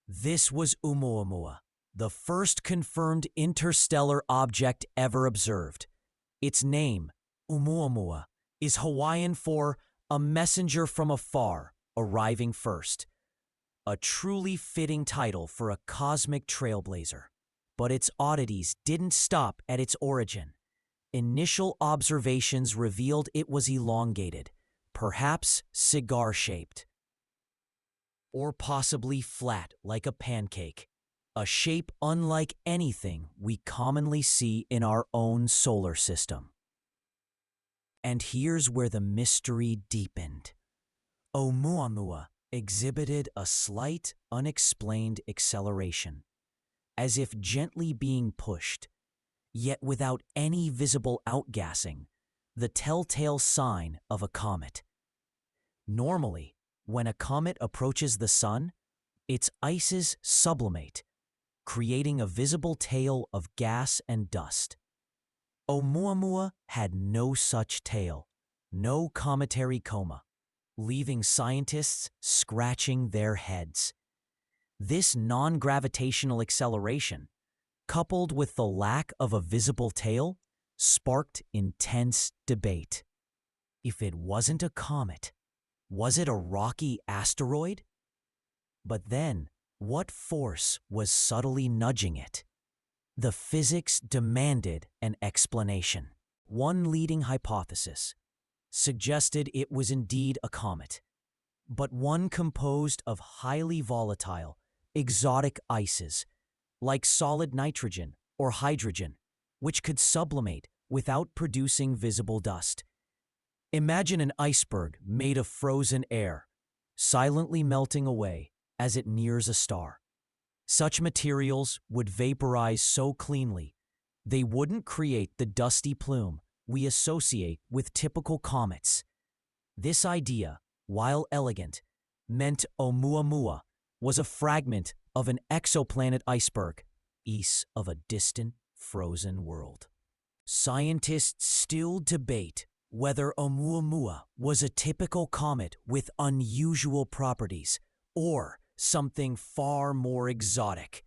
S1: This was Oumuamua, the first confirmed interstellar object ever observed. Its name, Oumuamua, is Hawaiian for a messenger from afar, arriving first. A truly fitting title for a cosmic trailblazer. But its oddities didn't stop at its origin. Initial observations revealed it was elongated, perhaps cigar-shaped, or possibly flat like a pancake, a shape unlike anything we commonly see in our own solar system. And here's where the mystery deepened. Oumuamua exhibited a slight, unexplained acceleration, as if gently being pushed, yet without any visible outgassing, the telltale sign of a comet. Normally, when a comet approaches the sun, its ices sublimate, creating a visible tail of gas and dust. Oumuamua had no such tail, no cometary coma, leaving scientists scratching their heads. This non-gravitational acceleration, coupled with the lack of a visible tail, sparked intense debate. If it wasn't a comet, was it a rocky asteroid? But then, what force was subtly nudging it? The physics demanded an explanation. One leading hypothesis suggested it was indeed a comet, but one composed of highly volatile, exotic ices, like solid nitrogen or hydrogen, which could sublimate without producing visible dust. Imagine an iceberg made of frozen air, silently melting away as it nears a star. Such materials would vaporize so cleanly, they wouldn't create the dusty plume we associate with typical comets. This idea, while elegant, meant Oumuamua was a fragment of an exoplanet iceberg, east of a distant, frozen world. Scientists still debate whether Oumuamua was a typical comet with unusual properties or something far more exotic,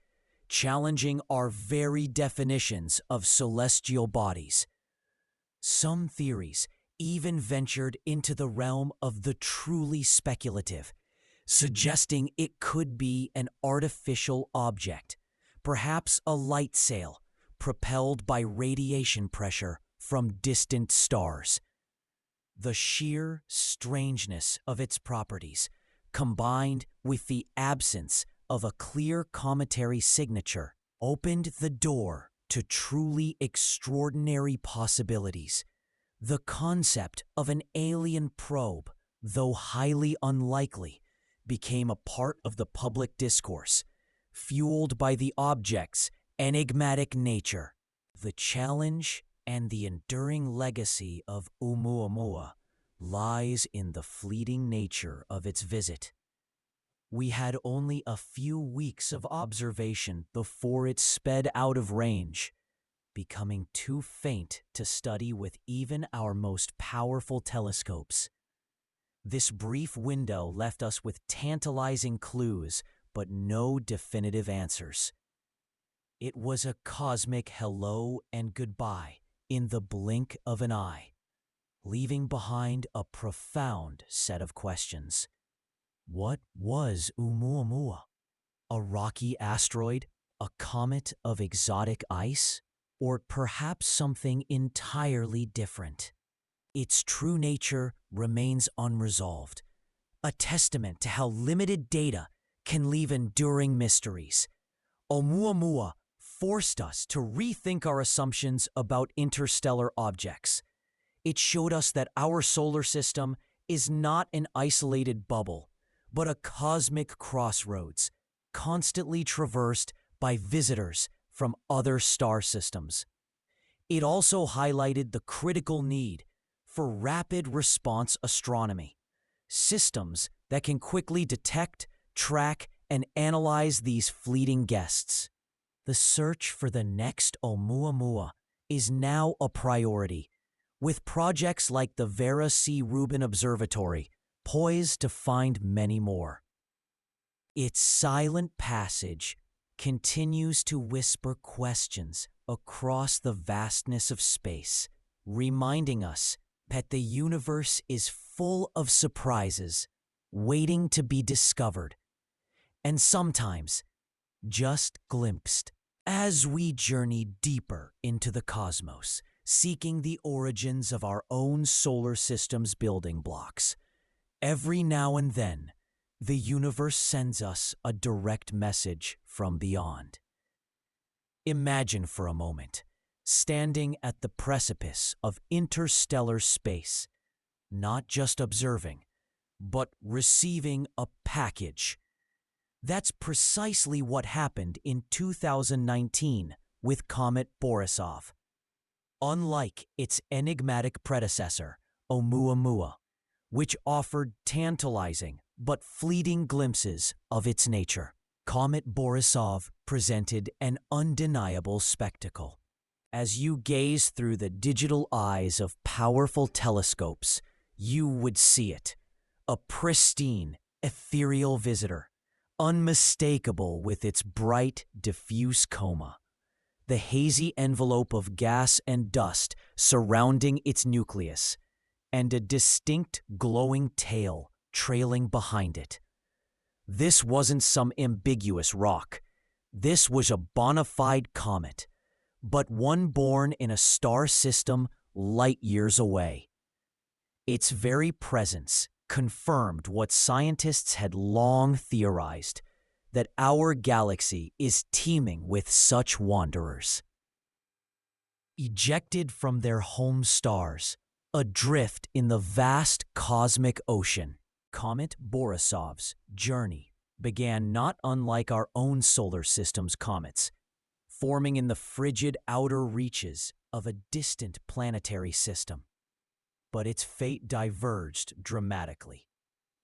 S1: challenging our very definitions of celestial bodies. Some theories even ventured into the realm of the truly speculative, suggesting it could be an artificial object, perhaps a light sail propelled by radiation pressure from distant stars. The sheer strangeness of its properties, combined with the absence of a clear cometary signature, opened the door to truly extraordinary possibilities. The concept of an alien probe, though highly unlikely, became a part of the public discourse, fueled by the object's enigmatic nature. The challenge and the enduring legacy of Oumuamua lies in the fleeting nature of its visit. We had only a few weeks of observation before it sped out of range, becoming too faint to study with even our most powerful telescopes. This brief window left us with tantalizing clues, but no definitive answers. It was a cosmic hello and goodbye in the blink of an eye, leaving behind a profound set of questions. What was Oumuamua? A rocky asteroid? A comet of exotic ice? Or perhaps something entirely different? Its true nature remains unresolved, a testament to how limited data can leave enduring mysteries. Oumuamua forced us to rethink our assumptions about interstellar objects. It showed us that our solar system is not an isolated bubble, but a cosmic crossroads, constantly traversed by visitors from other star systems. It also highlighted the critical need for rapid response astronomy, systems that can quickly detect, track, and analyze these fleeting guests. The search for the next Oumuamua is now a priority, with projects like the Vera C. Rubin Observatory poised to find many more. Its silent passage continues to whisper questions across the vastness of space, reminding us that the universe is full of surprises waiting to be discovered, and sometimes just glimpsed. As we journey deeper into the cosmos, seeking the origins of our own solar system's building blocks, every now and then, the universe sends us a direct message from beyond. Imagine for a moment, standing at the precipice of interstellar space, not just observing, but receiving a package. That's precisely what happened in 2019 with Comet Borisov. Unlike its enigmatic predecessor, Oumuamua, which offered tantalizing but fleeting glimpses of its nature, Comet Borisov presented an undeniable spectacle. As you gaze through the digital eyes of powerful telescopes, you would see it, a pristine, ethereal visitor, unmistakable with its bright, diffuse coma, the hazy envelope of gas and dust surrounding its nucleus, and a distinct glowing tail trailing behind it. This wasn't some ambiguous rock. This was a bona fide comet, but one born in a star system light years away. Its very presence confirmed what scientists had long theorized, that our galaxy is teeming with such wanderers. Ejected from their home stars, adrift in the vast cosmic ocean, Comet Borisov's journey began not unlike our own solar system's comets, forming in the frigid outer reaches of a distant planetary system. But its fate diverged dramatically.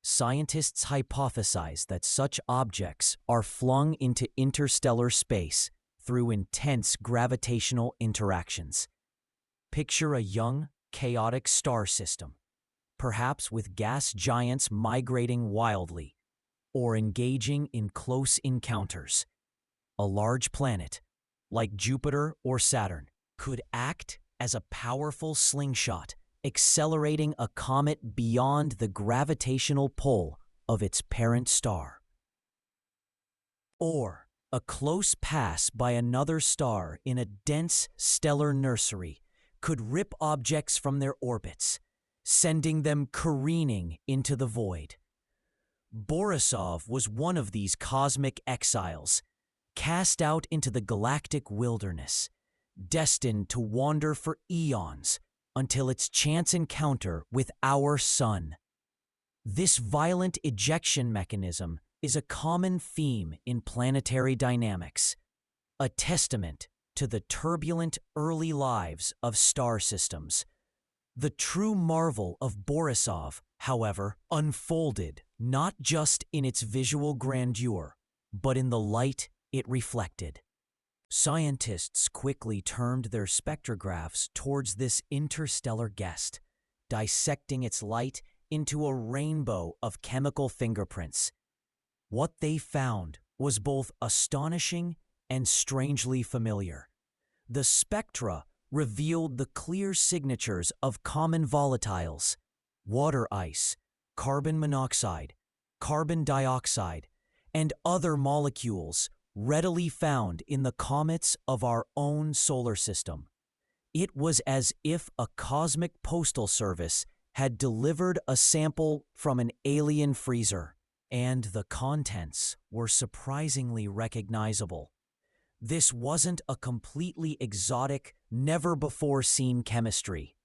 S1: Scientists hypothesize that such objects are flung into interstellar space through intense gravitational interactions. Picture a young, chaotic star system, perhaps with gas giants migrating wildly or engaging in close encounters. A large planet, like Jupiter or Saturn, could act as a powerful slingshot, accelerating a comet beyond the gravitational pull of its parent star. Or a close pass by another star in a dense stellar nursery could rip objects from their orbits, sending them careening into the void. Borisov was one of these cosmic exiles, cast out into the galactic wilderness, destined to wander for eons until its chance encounter with our sun. This violent ejection mechanism is a common theme in planetary dynamics, a testament to the turbulent early lives of star systems. The true marvel of Borisov, however, unfolded not just in its visual grandeur, but in the light it reflected. Scientists quickly turned their spectrographs towards this interstellar guest, dissecting its light into a rainbow of chemical fingerprints. What they found was both astonishing and strangely familiar. The spectra revealed the clear signatures of common volatiles: water ice, carbon monoxide, carbon dioxide, and other molecules readily found in the comets of our own solar system. It was as if a cosmic postal service had delivered a sample from an alien freezer, and the contents were surprisingly recognizable. This wasn't a completely exotic, never-before-seen chemistry.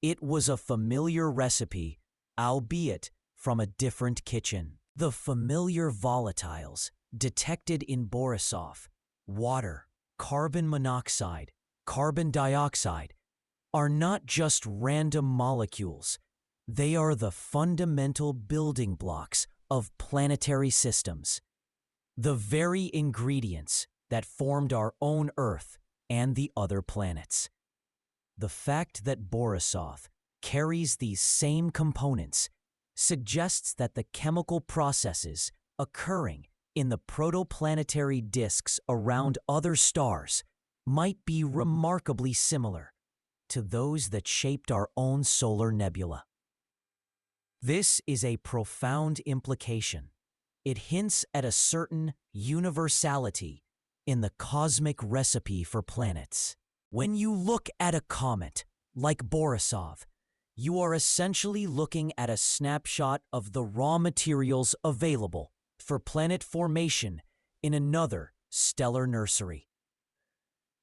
S1: It was a familiar recipe, albeit from a different kitchen. The familiar volatiles detected in Borisov, water, carbon monoxide, carbon dioxide, are not just random molecules. They are the fundamental building blocks of planetary systems, the very ingredients that formed our own Earth and the other planets. The fact that Borisov carries these same components suggests that the chemical processes occurring in the protoplanetary disks around other stars might be remarkably similar to those that shaped our own solar nebula. This is a profound implication. It hints at a certain universality in the cosmic recipe for planets. When you look at a comet like Borisov, you are essentially looking at a snapshot of the raw materials available for planet formation in another stellar nursery.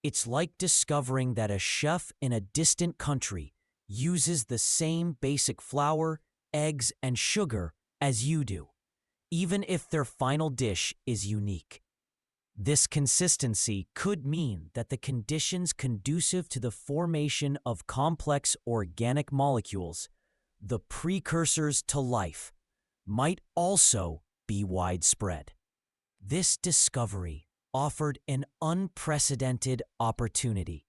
S1: It's like discovering that a chef in a distant country uses the same basic flour, eggs, and sugar as you do, even if their final dish is unique. This consistency could mean that the conditions conducive to the formation of complex organic molecules, the precursors to life, might also be widespread. This discovery offered an unprecedented opportunity.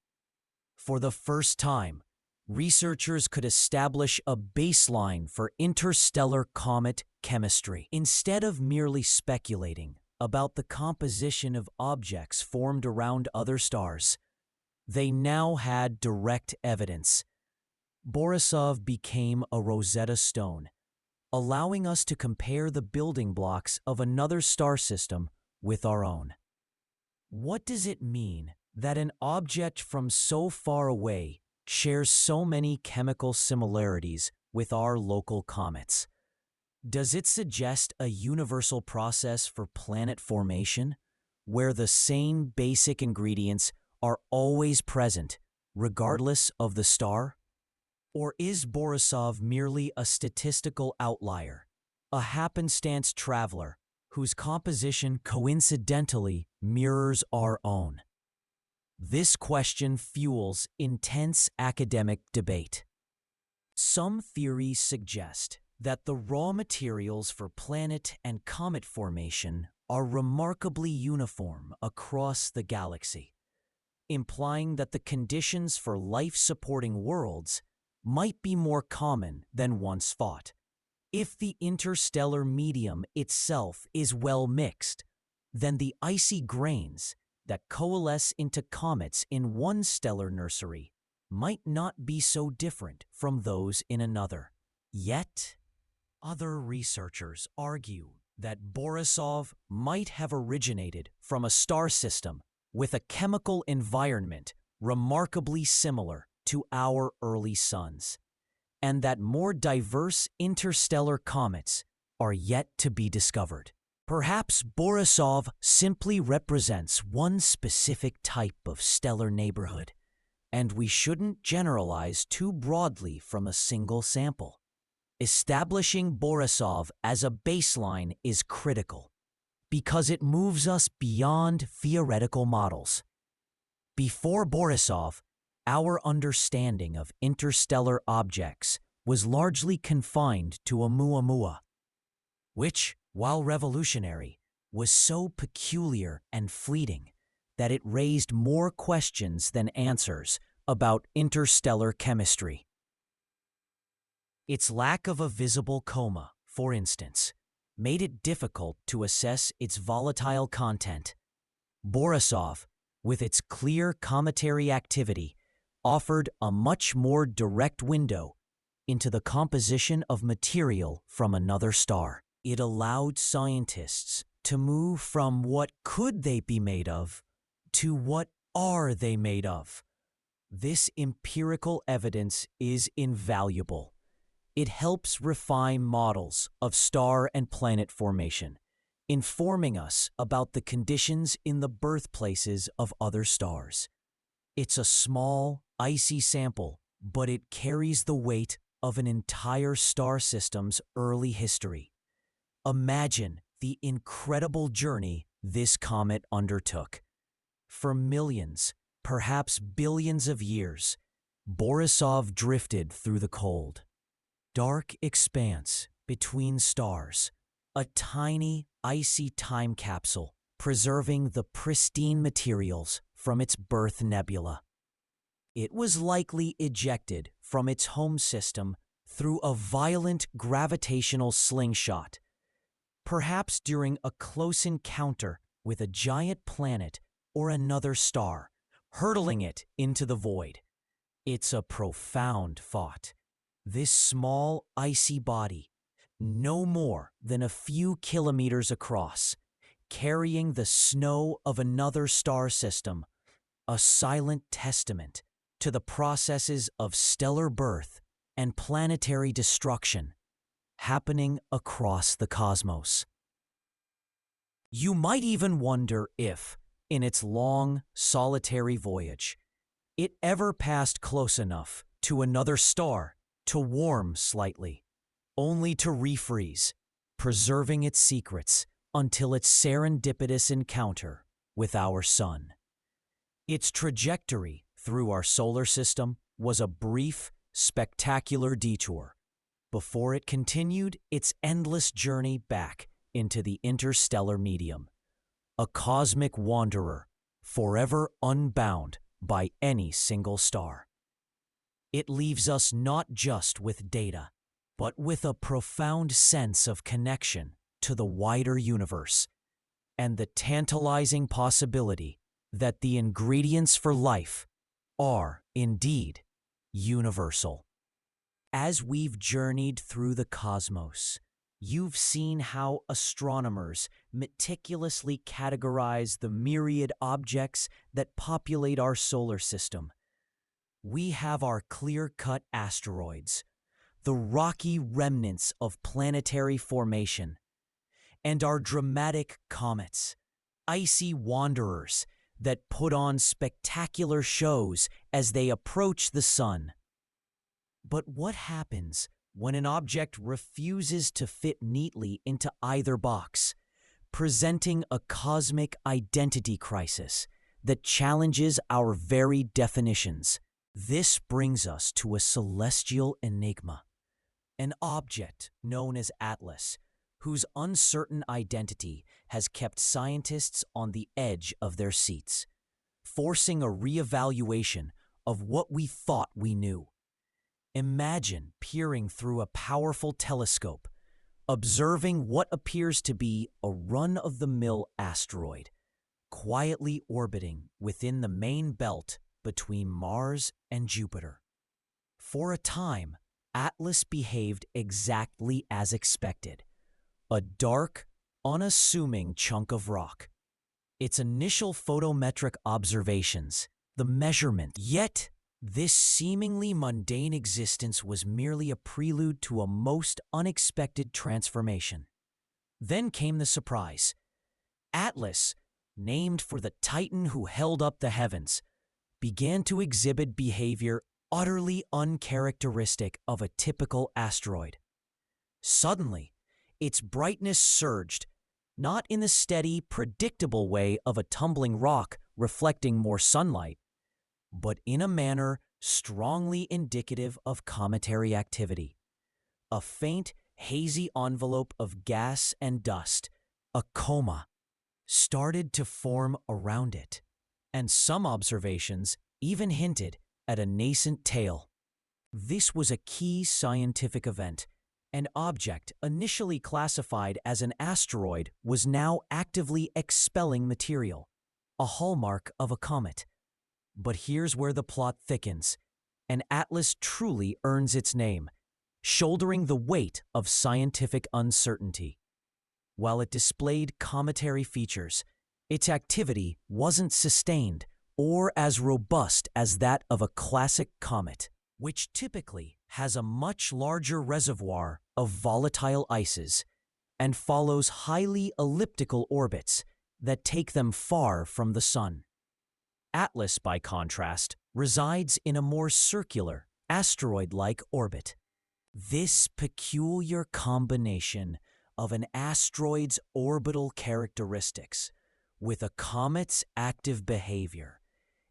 S1: For the first time, researchers could establish a baseline for interstellar comet chemistry. Instead of merely speculating about the composition of objects formed around other stars, they now had direct evidence. Borisov became a Rosetta Stone, allowing us to compare the building blocks of another star system with our own. What does it mean that an object from so far away shares so many chemical similarities with our local comets? Does it suggest a universal process for planet formation, where the same basic ingredients are always present, regardless of the star? Or is Borisov merely a statistical outlier, a happenstance traveler whose composition coincidentally mirrors our own? This question fuels intense academic debate. Some theories suggest that the raw materials for planet and comet formation are remarkably uniform across the galaxy, implying that the conditions for life-supporting worlds might be more common than once thought. If the interstellar medium itself is well mixed, then the icy grains that coalesce into comets in one stellar nursery might not be so different from those in another. Yet, other researchers argue that Borisov might have originated from a star system with a chemical environment remarkably similar to our early suns, and that more diverse interstellar comets are yet to be discovered. Perhaps Borisov simply represents one specific type of stellar neighborhood, and we shouldn't generalize too broadly from a single sample. Establishing Borisov as a baseline is critical, because it moves us beyond theoretical models. Before Borisov, our understanding of interstellar objects was largely confined to Oumuamua, which, while revolutionary, was so peculiar and fleeting that it raised more questions than answers about interstellar chemistry. Its lack of a visible coma, for instance, made it difficult to assess its volatile content. Borisov, with its clear cometary activity, offered a much more direct window into the composition of material from another star. It allowed scientists to move from what could they be made of to what are they made of. This empirical evidence is invaluable. It helps refine models of star and planet formation, informing us about the conditions in the birthplaces of other stars. It's a small, icy sample, but it carries the weight of an entire star system's early history. Imagine the incredible journey this comet undertook. For millions, perhaps billions of years, Borisov drifted through the cold, dark expanse between stars, a tiny, icy time capsule preserving the pristine materials from its birth nebula. It was likely ejected from its home system through a violent gravitational slingshot, perhaps during a close encounter with a giant planet or another star, hurtling it into the void. It's a profound thought. This small, icy body, no more than a few kilometers across, carrying the snow of another star system, a silent testament to the processes of stellar birth and planetary destruction happening across the cosmos. You might even wonder if, in its long, solitary voyage, it ever passed close enough to another star to warm slightly, only to refreeze, preserving its secrets until its serendipitous encounter with our sun. Its trajectory through our solar system was a brief, spectacular detour before it continued its endless journey back into the interstellar medium, a cosmic wanderer, forever unbound by any single star. It leaves us not just with data, but with a profound sense of connection to the wider universe and the tantalizing possibility that the ingredients for life are indeed universal. As we've journeyed through the cosmos, you've seen how astronomers meticulously categorize the myriad objects that populate our solar system. We have our clear-cut asteroids, the rocky remnants of planetary formation, and our dramatic comets, icy wanderers that put on spectacular shows as they approach the sun. But what happens when an object refuses to fit neatly into either box, presenting a cosmic identity crisis that challenges our very definitions? This brings us to a celestial enigma, an object known as Atlas, whose uncertain identity has kept scientists on the edge of their seats, forcing a reevaluation of what we thought we knew. Imagine peering through a powerful telescope, observing what appears to be a run-of-the-mill asteroid, quietly orbiting within the main belt between Mars and Jupiter. For a time, Atlas behaved exactly as expected, a dark, unassuming chunk of rock. Its initial photometric observations, the measurement, yet this seemingly mundane existence was merely a prelude to a most unexpected transformation. Then came the surprise. Atlas, named for the Titan who held up the heavens, began to exhibit behavior utterly uncharacteristic of a typical asteroid. Suddenly, its brightness surged, not in the steady, predictable way of a tumbling rock reflecting more sunlight, but in a manner strongly indicative of cometary activity. A faint, hazy envelope of gas and dust, a coma, started to form around it, and some observations even hinted at a nascent tail. This was a key scientific event. An object initially classified as an asteroid was now actively expelling material, a hallmark of a comet. But here's where the plot thickens, and Atlas truly earns its name, shouldering the weight of scientific uncertainty. While it displayed cometary features, its activity wasn't sustained or as robust as that of a classic comet, which typically has a much larger reservoir of volatile ices and follows highly elliptical orbits that take them far from the Sun. Atlas, by contrast, resides in a more circular, asteroid-like orbit. This peculiar combination of an asteroid's orbital characteristics with a comet's active behavior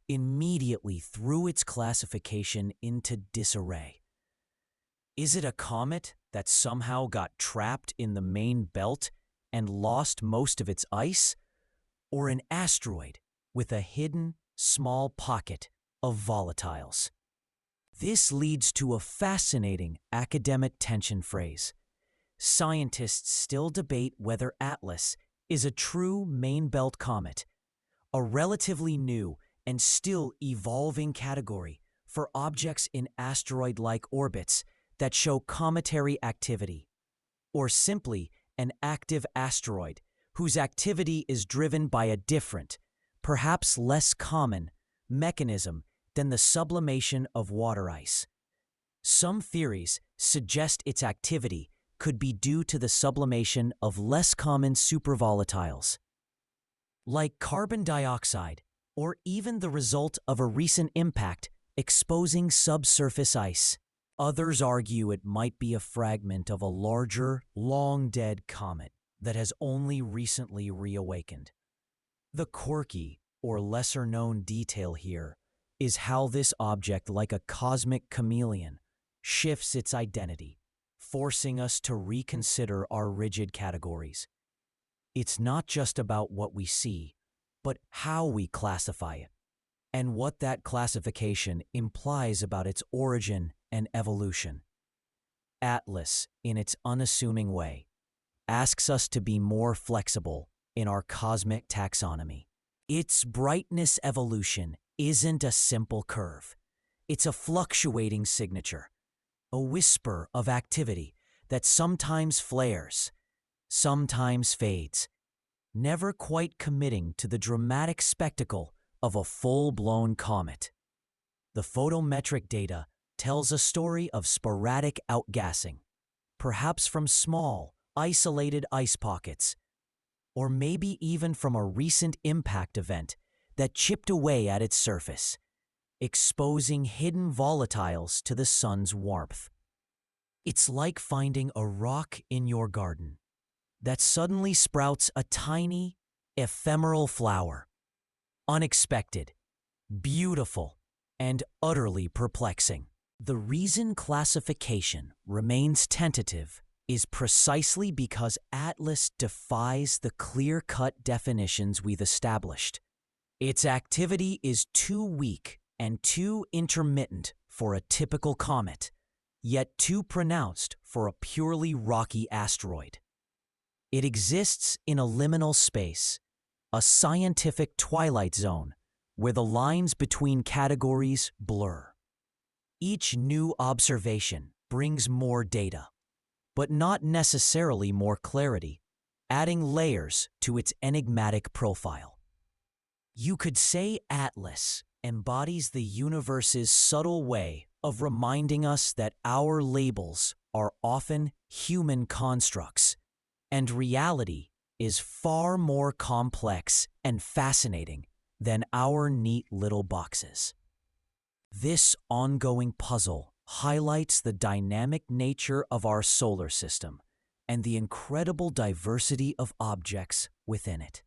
S1: immediately threw its classification into disarray. Is it a comet that somehow got trapped in the main belt and lost most of its ice? Or an asteroid with a hidden, small pocket of volatiles? This leads to a fascinating academic tension phrase. Scientists still debate whether Atlas is a true main belt comet, a relatively new and still evolving category for objects in asteroid-like orbits that show cometary activity, or simply an active asteroid whose activity is driven by a different, perhaps less common, mechanism than the sublimation of water ice. Some theories suggest its activity could be due to the sublimation of less common supervolatiles, like carbon dioxide, or even the result of a recent impact exposing subsurface ice. Others argue it might be a fragment of a larger, long-dead comet that has only recently reawakened. The quirky, or lesser-known detail here is how this object, like a cosmic chameleon, shifts its identity, forcing us to reconsider our rigid categories. It's not just about what we see, but how we classify it. and what that classification implies about its origin and evolution. Atlas, in its unassuming way, asks us to be more flexible in our cosmic taxonomy. Its brightness evolution isn't a simple curve. It's a fluctuating signature, a whisper of activity that sometimes flares, sometimes fades, never quite committing to the dramatic spectacle of a full-blown comet. The photometric data tells a story of sporadic outgassing, perhaps from small, isolated ice pockets, or maybe even from a recent impact event that chipped away at its surface, exposing hidden volatiles to the sun's warmth. It's like finding a rock in your garden that suddenly sprouts a tiny, ephemeral flower. Unexpected, beautiful, and utterly perplexing. The reason classification remains tentative is precisely because Atlas defies the clear-cut definitions we've established. Its activity is too weak and too intermittent for a typical comet, yet too pronounced for a purely rocky asteroid. It exists in a liminal space, a scientific twilight zone, where the lines between categories blur. Each new observation brings more data, but not necessarily more clarity, adding layers to its enigmatic profile. You could say Atlas embodies the universe's subtle way of reminding us that our labels are often human constructs, and reality is far more complex and fascinating than our neat little boxes. This ongoing puzzle highlights the dynamic nature of our solar system and the incredible diversity of objects within it.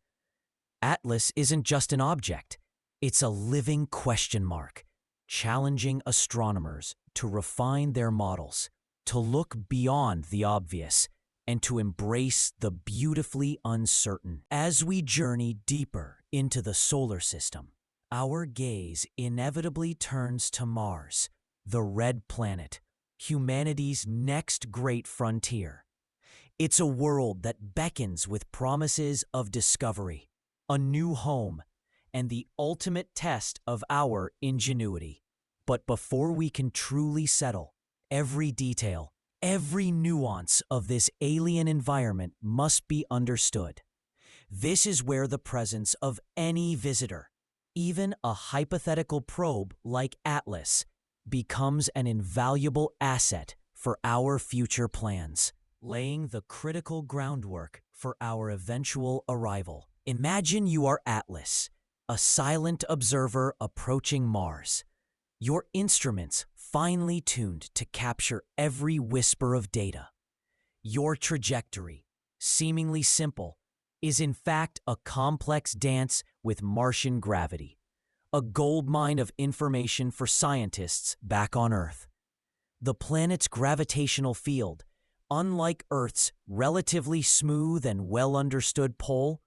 S1: Atlas isn't just an object, it's a living question mark, challenging astronomers to refine their models, to look beyond the obvious, and to embrace the beautifully uncertain. As we journey deeper into the solar system, our gaze inevitably turns to Mars, the red planet, humanity's next great frontier. It's a world that beckons with promises of discovery, a new home, and the ultimate test of our ingenuity. But before we can truly settle, every detail, every nuance of this alien environment must be understood. This is where the presence of any visitor, even a hypothetical probe like Atlas, becomes an invaluable asset for our future plans, laying the critical groundwork for our eventual arrival. Imagine you are Atlas, a silent observer approaching Mars. Your instruments finely tuned to capture every whisper of data. Your trajectory, seemingly simple, is in fact a complex dance with Martian gravity, a goldmine of information for scientists back on Earth. The planet's gravitational field, unlike Earth's relatively smooth and well-understood pole,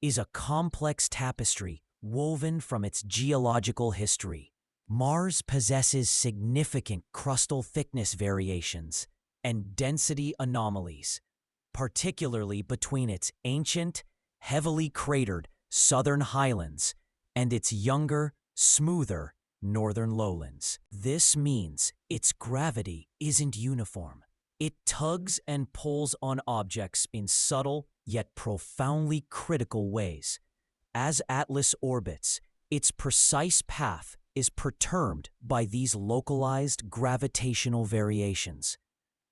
S1: is a complex tapestry woven from its geological history. Mars possesses significant crustal thickness variations and density anomalies, particularly between its ancient, heavily cratered southern highlands and its younger, smoother northern lowlands. This means its gravity isn't uniform. It tugs and pulls on objects in subtle yet profoundly critical ways. As Atlas orbits, its precise path is perturbed by these localized gravitational variations.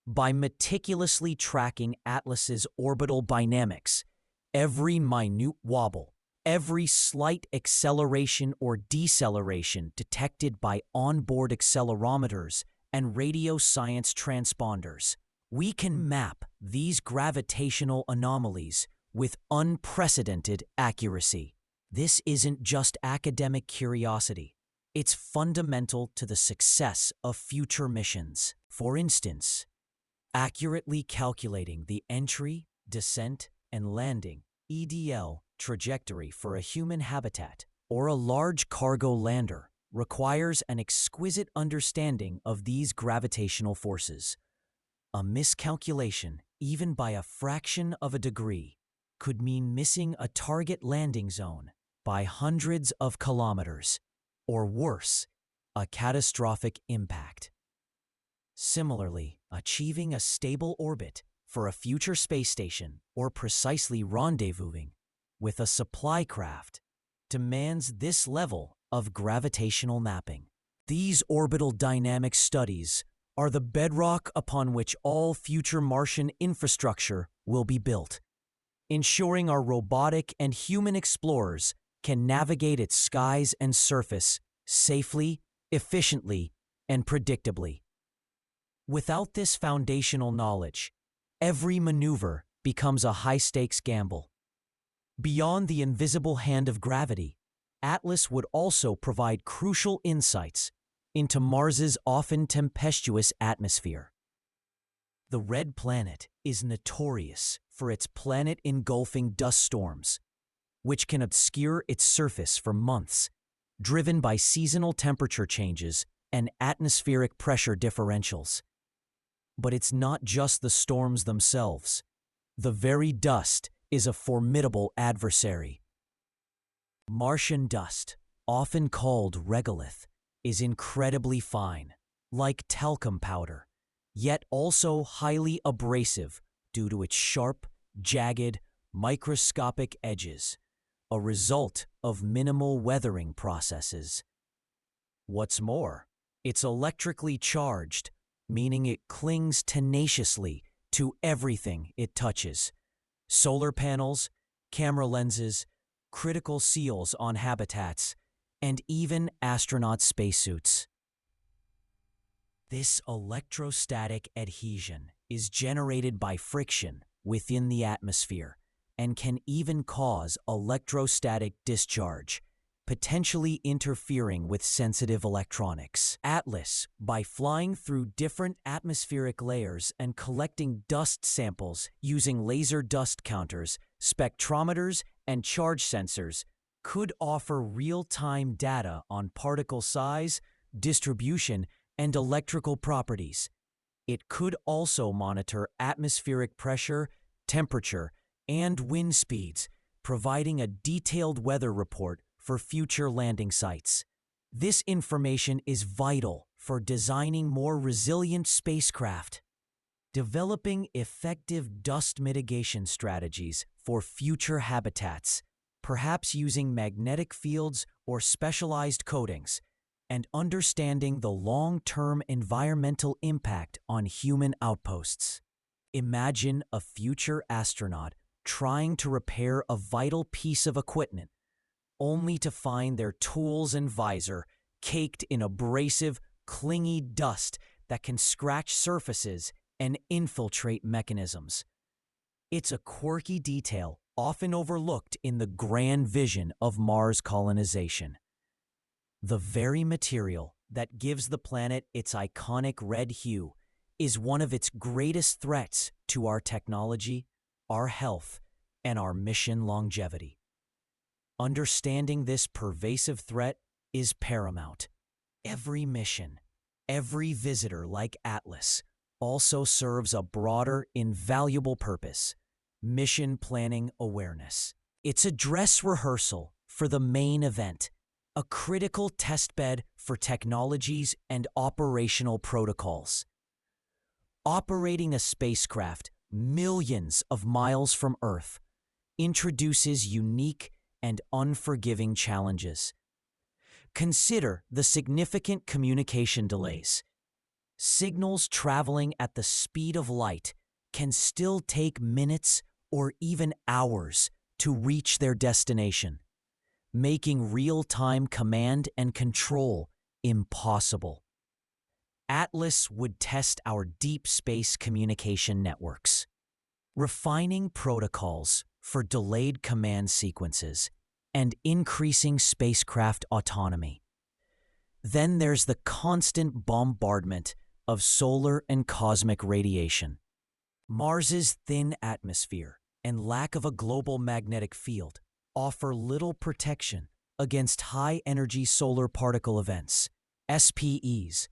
S1: By meticulously tracking Atlas's orbital dynamics, every minute wobble, every slight acceleration or deceleration detected by onboard accelerometers and radio science transponders, we can map these gravitational anomalies with unprecedented accuracy. This isn't just academic curiosity. It's fundamental to the success of future missions. For instance, accurately calculating the entry, descent, and landing (EDL) trajectory for a human habitat, or a large cargo lander requires an exquisite understanding of these gravitational forces. A miscalculation, even by a fraction of a degree, could mean missing a target landing zone by hundreds of kilometers, or worse, a catastrophic impact. Similarly, achieving a stable orbit for a future space station or precisely rendezvousing with a supply craft demands this level of gravitational mapping. These orbital dynamic studies are the bedrock upon which all future Martian infrastructure will be built, ensuring our robotic and human explorers can navigate its skies and surface safely, efficiently, and predictably. Without this foundational knowledge, every maneuver becomes a high-stakes gamble. Beyond the invisible hand of gravity, Atlas would also provide crucial insights into Mars's often tempestuous atmosphere. The Red Planet is notorious for its planet-engulfing dust storms, which can obscure its surface for months, driven by seasonal temperature changes and atmospheric pressure differentials. But it's not just the storms themselves. The very dust is a formidable adversary. Martian dust, often called regolith, is incredibly fine, like talcum powder, yet also highly abrasive due to its sharp, jagged, microscopic edges, a result of minimal weathering processes. What's more, it's electrically charged, meaning it clings tenaciously to everything it touches: solar panels, camera lenses, critical seals on habitats, and even astronaut spacesuits. This electrostatic adhesion is generated by friction within the atmosphere and can even cause electrostatic discharge, potentially interfering with sensitive electronics. Atlas, by flying through different atmospheric layers and collecting dust samples using laser dust counters, spectrometers, and charge sensors, could offer real-time data on particle size, distribution, and electrical properties. It could also monitor atmospheric pressure, temperature, and wind speeds, providing a detailed weather report for future landing sites. This information is vital for designing more resilient spacecraft. Developing effective dust mitigation strategies for future habitats, perhaps using magnetic fields or specialized coatings, and understanding the long-term environmental impact on human outposts. Imagine a future astronaut trying to repair a vital piece of equipment, only to find their tools and visor caked in abrasive, clingy dust that can scratch surfaces and infiltrate mechanisms. It's a quirky detail often overlooked in the grand vision of Mars colonization. The very material that gives the planet its iconic red hue is one of its greatest threats to our technology, our health, and our mission longevity. Understanding this pervasive threat is paramount. Every mission, every visitor like Atlas, also serves a broader, invaluable purpose: mission planning awareness. It's a dress rehearsal for the main event, a critical testbed for technologies and operational protocols. Operating a spacecraft millions of miles from Earth introduces unique and unforgiving challenges. Consider the significant communication delays. Signals traveling at the speed of light can still take minutes or even hours to reach their destination, making real-time command and control impossible. Atlas would test our deep space communication networks, refining protocols for delayed command sequences and increasing spacecraft autonomy. Then there's the constant bombardment of solar and cosmic radiation. Mars's thin atmosphere and lack of a global magnetic field offer little protection against high-energy solar particle events, SPEs,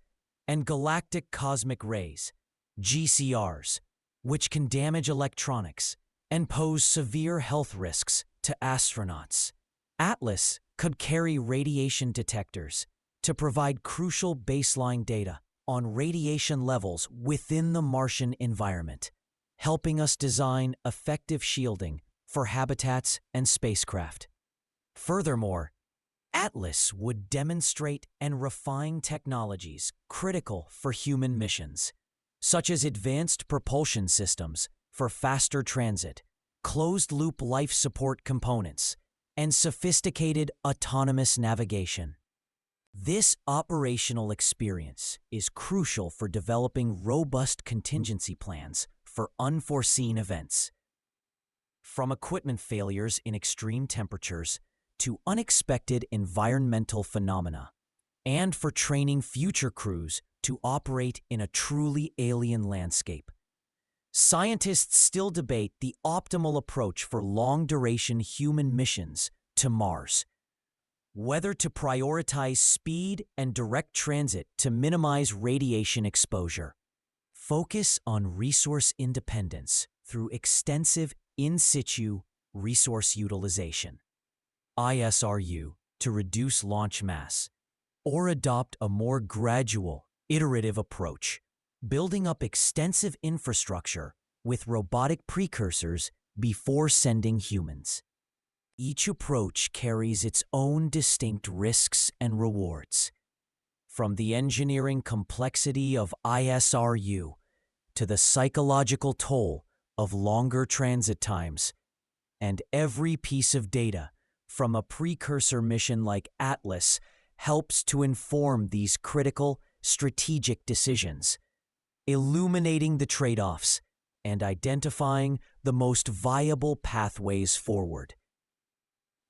S1: and galactic cosmic rays, GCRs, which can damage electronics and pose severe health risks to astronauts. Atlas could carry radiation detectors to provide crucial baseline data on radiation levels within the Martian environment, helping us design effective shielding for habitats and spacecraft. Furthermore, Atlas would demonstrate and refine technologies critical for human missions, such as advanced propulsion systems for faster transit, closed-loop life support components, and sophisticated autonomous navigation. This operational experience is crucial for developing robust contingency plans for unforeseen events. From equipment failures in extreme temperatures to unexpected environmental phenomena, and for training future crews to operate in a truly alien landscape. Scientists still debate the optimal approach for long-duration human missions to Mars. Whether to prioritize speed and direct transit to minimize radiation exposure, focus on resource independence through extensive in-situ resource utilization, ISRU, to reduce launch mass, or adopt a more gradual, iterative approach, building up extensive infrastructure with robotic precursors before sending humans. Each approach carries its own distinct risks and rewards. From the engineering complexity of ISRU to the psychological toll of longer transit times, and every piece of data from a precursor mission like Atlas helps to inform these critical strategic decisions, illuminating the trade-offs and identifying the most viable pathways forward.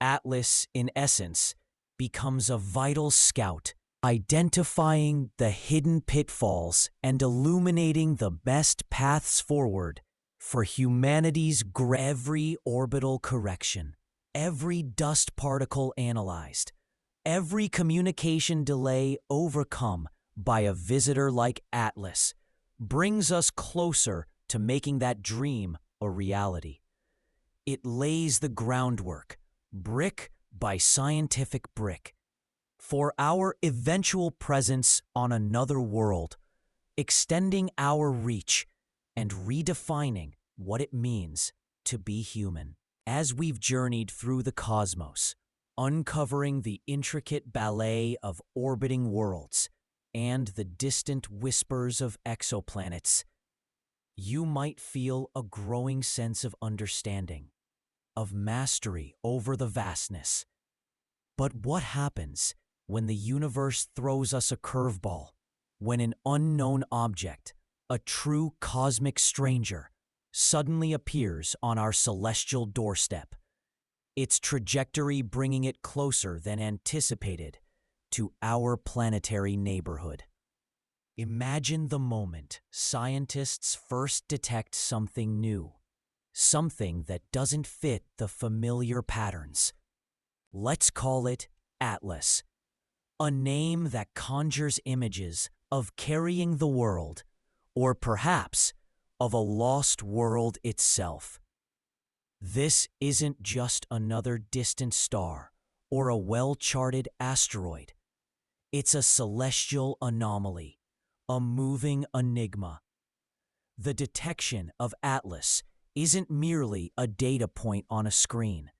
S1: Atlas, in essence, becomes a vital scout, identifying the hidden pitfalls and illuminating the best paths forward for humanity's every orbital correction, every dust particle analyzed, every communication delay overcome by a visitor like Atlas brings us closer to making that dream a reality. It lays the groundwork, brick by scientific brick, for our eventual presence on another world, extending our reach and redefining what it means to be human. As we've journeyed through the cosmos, uncovering the intricate ballet of orbiting worlds and the distant whispers of exoplanets, you might feel a growing sense of understanding, of mastery over the vastness. But what happens when the universe throws us a curveball, when an unknown object, a true cosmic stranger, suddenly appears on our celestial doorstep, its trajectory bringing it closer than anticipated to our planetary neighborhood? Imagine the moment scientists first detect something new, something that doesn't fit the familiar patterns. Let's call it Atlas, a name that conjures images of carrying the world, or perhaps of a lost world itself. This isn't just another distant star or a well-charted asteroid. It's a celestial anomaly, a moving enigma. The detection of Atlas isn't merely a data point on a screen.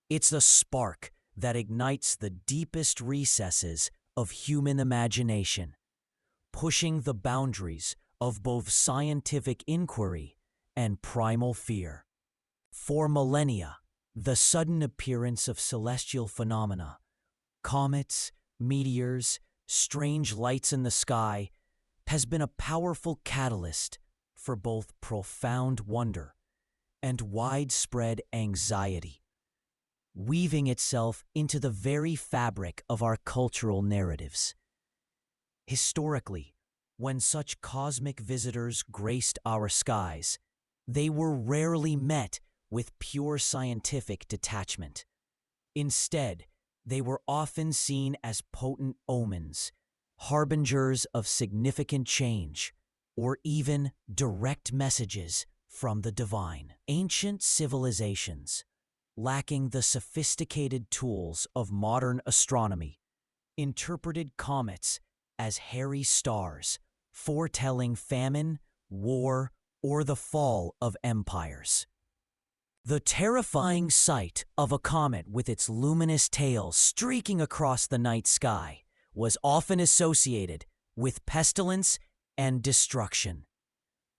S1: It's the spark that ignites the deepest recesses of human imagination, pushing the boundaries of both scientific inquiry and primal fear. For millennia, the sudden appearance of celestial phenomena, comets, meteors, strange lights in the sky, has been a powerful catalyst for both profound wonder and widespread anxiety, weaving itself into the very fabric of our cultural narratives. Historically, when such cosmic visitors graced our skies, they were rarely met with pure scientific detachment. Instead, They were often seen as potent omens, harbingers of significant change, or even direct messages from the divine. Ancient civilizations, lacking the sophisticated tools of modern astronomy, interpreted comets as hairy stars, foretelling famine, war, or the fall of empires. The terrifying sight of a comet with its luminous tail streaking across the night sky was often associated with pestilence and destruction.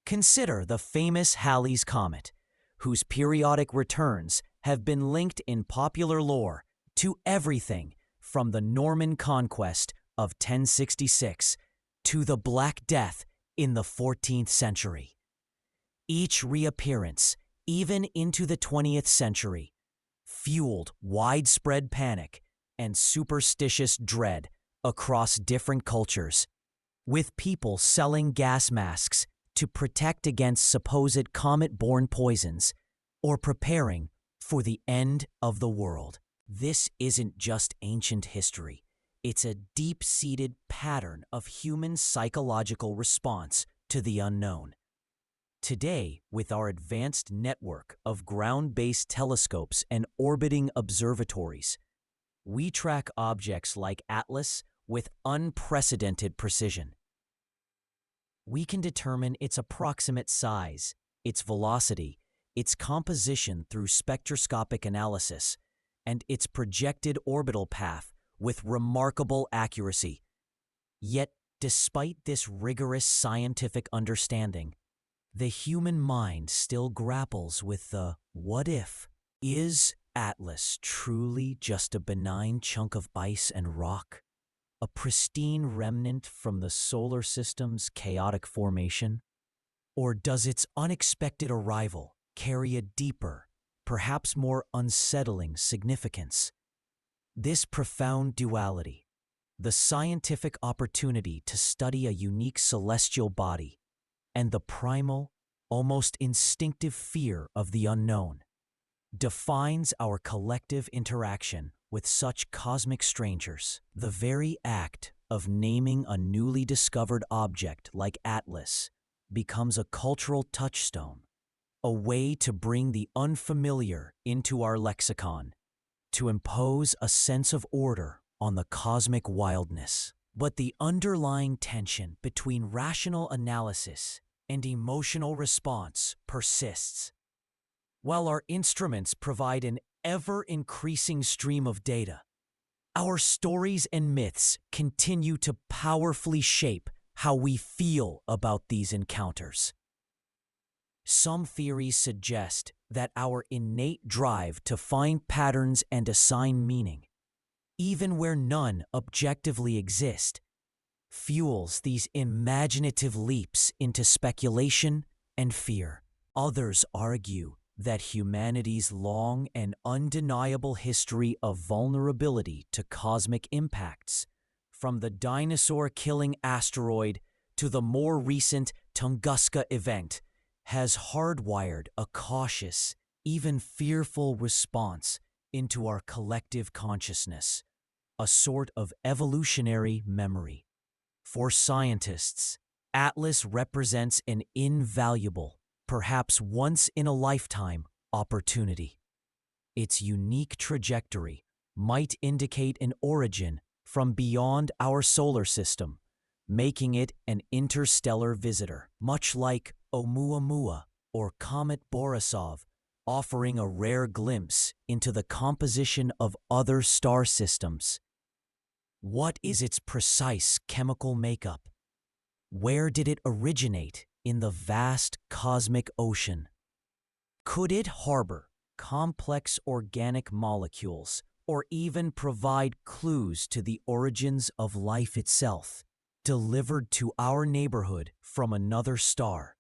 S1: Consider the famous Halley's Comet, whose periodic returns have been linked in popular lore to everything from the Norman conquest of 1066 to the Black Death in the 14th century. Each reappearance, even into the 20th century, fueled widespread panic and superstitious dread across different cultures, with people selling gas masks to protect against supposed comet-borne poisons or preparing for the end of the world. This isn't just ancient history. It's a deep-seated pattern of human psychological response to the unknown. Today, with our advanced network of ground-based telescopes and orbiting observatories, we track objects like Atlas with unprecedented precision. We can determine its approximate size, its velocity, its composition through spectroscopic analysis, and its projected orbital path with remarkable accuracy. Yet, despite this rigorous scientific understanding, the human mind still grapples with the what if. Is Atlas truly just a benign chunk of ice and rock? A pristine remnant from the solar system's chaotic formation? Or does its unexpected arrival carry a deeper, perhaps more unsettling significance? This profound duality, the scientific opportunity to study a unique celestial body, and the primal, almost instinctive fear of the unknown, defines our collective interaction with such cosmic strangers. The very act of naming a newly discovered object like Atlas becomes a cultural touchstone, a way to bring the unfamiliar into our lexicon, to impose a sense of order on the cosmic wildness. But the underlying tension between rational analysis and emotional response persists. While our instruments provide an ever-increasing stream of data, our stories and myths continue to powerfully shape how we feel about these encounters. Some theories suggest that our innate drive to find patterns and assign meaning, even where none objectively exist, fuels these imaginative leaps into speculation and fear. Others argue that humanity's long and undeniable history of vulnerability to cosmic impacts, from the dinosaur-killing asteroid to the more recent Tunguska event, has hardwired a cautious, even fearful response into our collective consciousness, a sort of evolutionary memory. For scientists, Atlas represents an invaluable, perhaps once-in-a-lifetime opportunity. Its unique trajectory might indicate an origin from beyond our solar system, making it an interstellar visitor, much like Oumuamua or Comet Borisov, offering a rare glimpse into the composition of other star systems. What is its precise chemical makeup? Where did it originate in the vast cosmic ocean? Could it harbor complex organic molecules or even provide clues to the origins of life itself, delivered to our neighborhood from another star?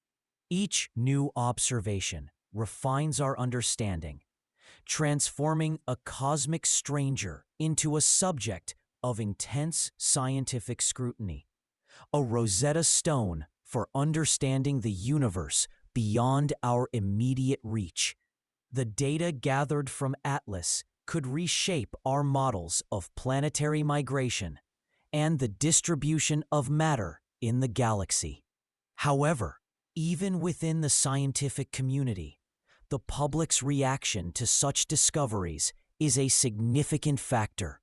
S1: Each new observation refines our understanding, transforming a cosmic stranger into a subject of intense scientific scrutiny, a Rosetta Stone for understanding the universe beyond our immediate reach. The data gathered from Atlas could reshape our models of planetary migration and the distribution of matter in the galaxy. However, even within the scientific community, the public's reaction to such discoveries is a significant factor.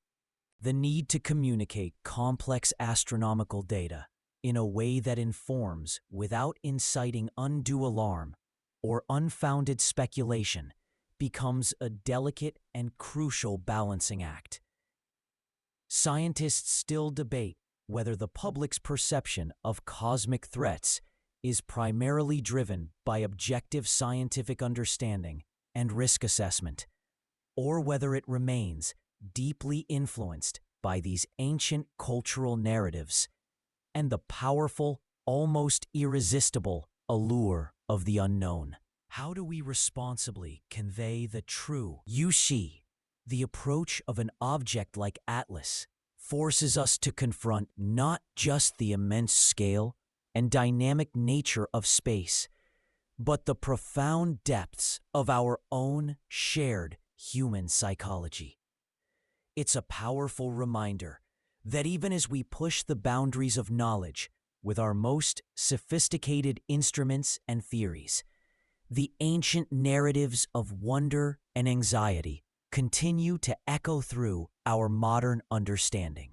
S1: The need to communicate complex astronomical data in a way that informs without inciting undue alarm or unfounded speculation becomes a delicate and crucial balancing act. Scientists still debate whether the public's perception of cosmic threats is primarily driven by objective scientific understanding and risk assessment, or whether it remains deeply influenced by these ancient cultural narratives and the powerful, almost irresistible allure of the unknown. How do we responsibly convey the true? You see, the approach of an object like Atlas forces us to confront not just the immense scale and dynamic nature of space, but the profound depths of our own shared human psychology. It's a powerful reminder that even as we push the boundaries of knowledge with our most sophisticated instruments and theories, the ancient narratives of wonder and anxiety continue to echo through our modern understanding.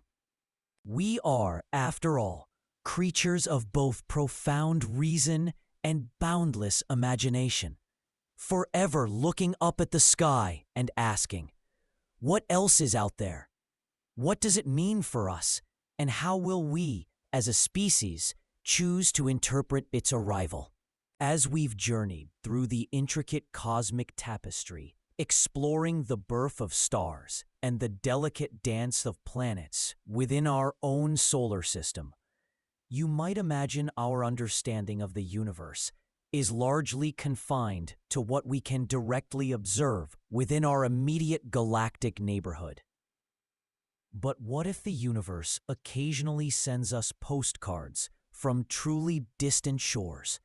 S1: We are, after all, creatures of both profound reason and boundless imagination, forever looking up at the sky and asking, what else is out there? What does it mean for us? And how will we, as a species, choose to interpret its arrival? As we've journeyed through the intricate cosmic tapestry, exploring the birth of stars and the delicate dance of planets within our own solar system, you might imagine our understanding of the universe is largely confined to what we can directly observe within our immediate galactic neighborhood. But what if the universe occasionally sends us postcards from truly distant shores?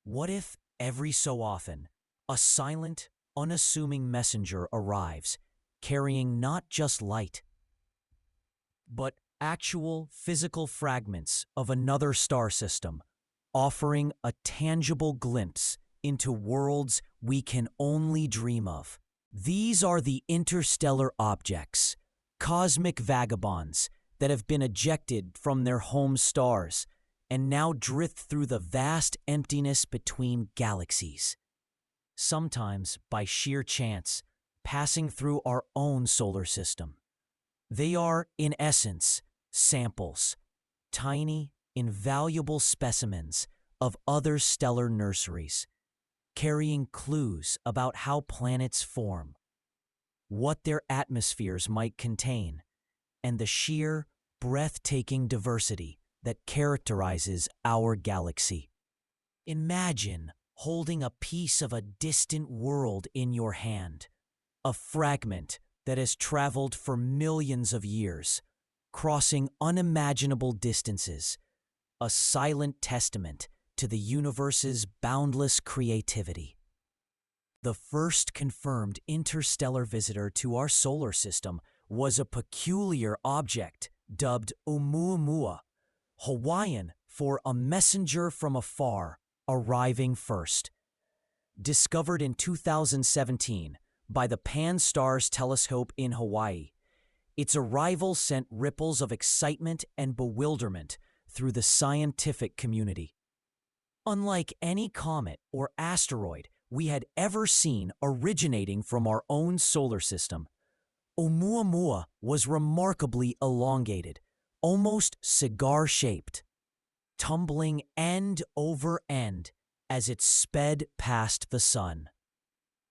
S1: What if, every so often, a silent, unassuming messenger arrives, carrying not just light, but actual physical fragments of another star system, offering a tangible glimpse into worlds we can only dream of? These are the interstellar objects, cosmic vagabonds that have been ejected from their home stars and now drift through the vast emptiness between galaxies, sometimes by sheer chance, passing through our own solar system. They are, in essence, samples, tiny, invaluable specimens of other stellar nurseries, carrying clues about how planets form, what their atmospheres might contain, and the sheer, breathtaking diversity that characterizes our galaxy. Imagine holding a piece of a distant world in your hand, a fragment that has traveled for millions of years, crossing unimaginable distances, a silent testament to the universe's boundless creativity. The first confirmed interstellar visitor to our solar system was a peculiar object dubbed Oumuamua, Hawaiian for a messenger from afar arriving first. Discovered in 2017 by the Pan-STARRS telescope in Hawaii, its arrival sent ripples of excitement and bewilderment through the scientific community. Unlike any comet or asteroid we had ever seen originating from our own solar system, Oumuamua was remarkably elongated, almost cigar-shaped, tumbling end over end as it sped past the sun.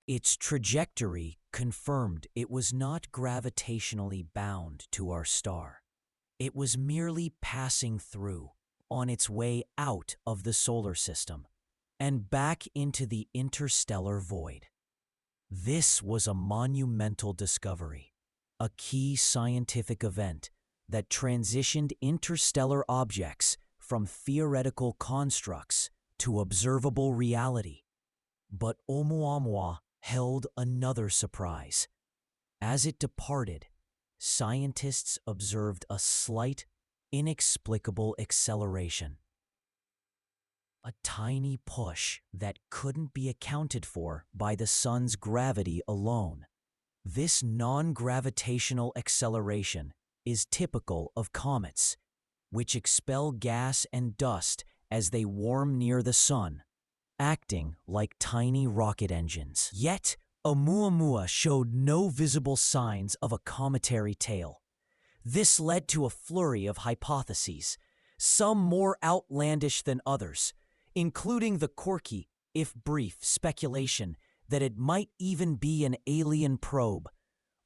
S1: Its trajectory confirmed it was not gravitationally bound to our star. It was merely passing through, on its way out of the solar system and back into the interstellar void. This was a monumental discovery, a key scientific event that transitioned interstellar objects from theoretical constructs to observable reality. But Oumuamua held another surprise. As it departed, scientists observed a slight, inexplicable acceleration. A tiny push that couldn't be accounted for by the sun's gravity alone. This non-gravitational acceleration is typical of comets, which expel gas and dust as they warm near the sun, acting like tiny rocket engines. Yet, Oumuamua showed no visible signs of a cometary tail. This led to a flurry of hypotheses, some more outlandish than others, including the quirky, if brief, speculation that it might even be an alien probe,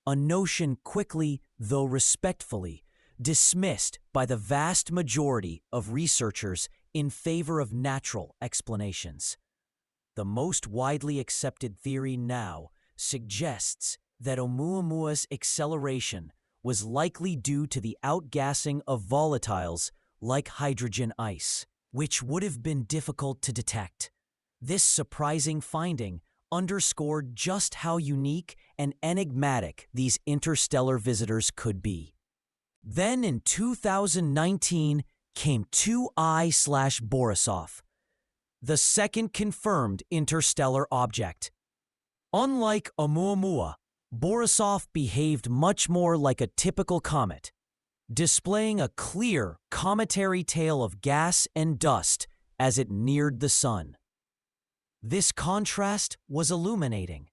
S1: a notion quickly, though respectfully, dismissed by the vast majority of researchers in favor of natural explanations. The most widely accepted theory now suggests that Oumuamua's acceleration was likely due to the outgassing of volatiles like hydrogen ice, which would have been difficult to detect. This surprising finding underscored just how unique and enigmatic these interstellar visitors could be. Then in 2019 came 2I/Borisov, the second confirmed interstellar object. Unlike Oumuamua, Borisov behaved much more like a typical comet, displaying a clear cometary tail of gas and dust as it neared the sun. This contrast was illuminating.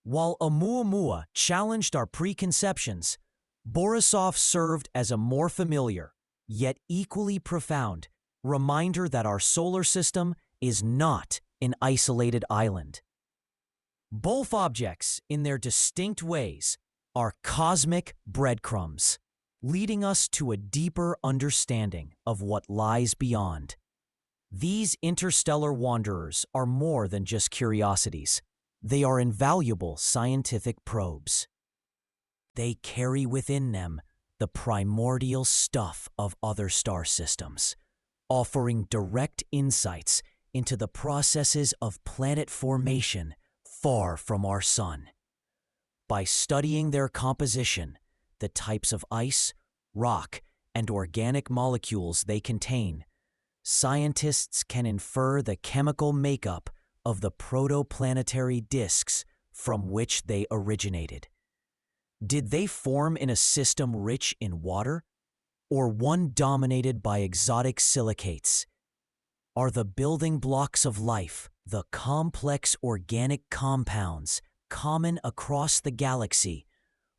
S1: While Oumuamua challenged our preconceptions, Borisov served as a more familiar, yet equally profound, reminder that our solar system is not an isolated island. Both objects, in their distinct ways, are cosmic breadcrumbs, leading us to a deeper understanding of what lies beyond. These interstellar wanderers are more than just curiosities. They are invaluable scientific probes. They carry within them the primordial stuff of other star systems, offering direct insights into the processes of planet formation far from our sun. By studying their composition, the types of ice, rock, and organic molecules they contain, scientists can infer the chemical makeup of the protoplanetary disks from which they originated. Did they form in a system rich in water, or one dominated by exotic silicates? Are the building blocks of life, the complex organic compounds, common across the galaxy,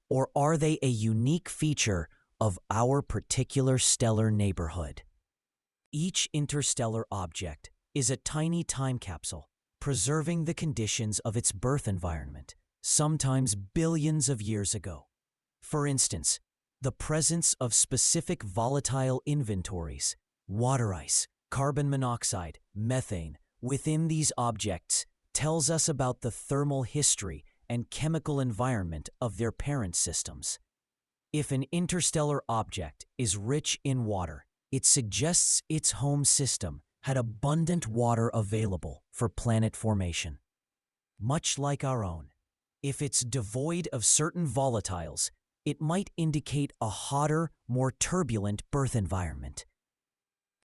S1: or are they a unique feature of our particular stellar neighborhood? Each interstellar object is a tiny time capsule, preserving the conditions of its birth environment, sometimes billions of years ago. For instance, the presence of specific volatile inventories, water ice, carbon monoxide, methane, within these objects tells us about the thermal history and chemical environment of their parent systems. If an interstellar object is rich in water, it suggests its home system had abundant water available for planet formation. Much like our own, if it's devoid of certain volatiles, it might indicate a hotter, more turbulent birth environment.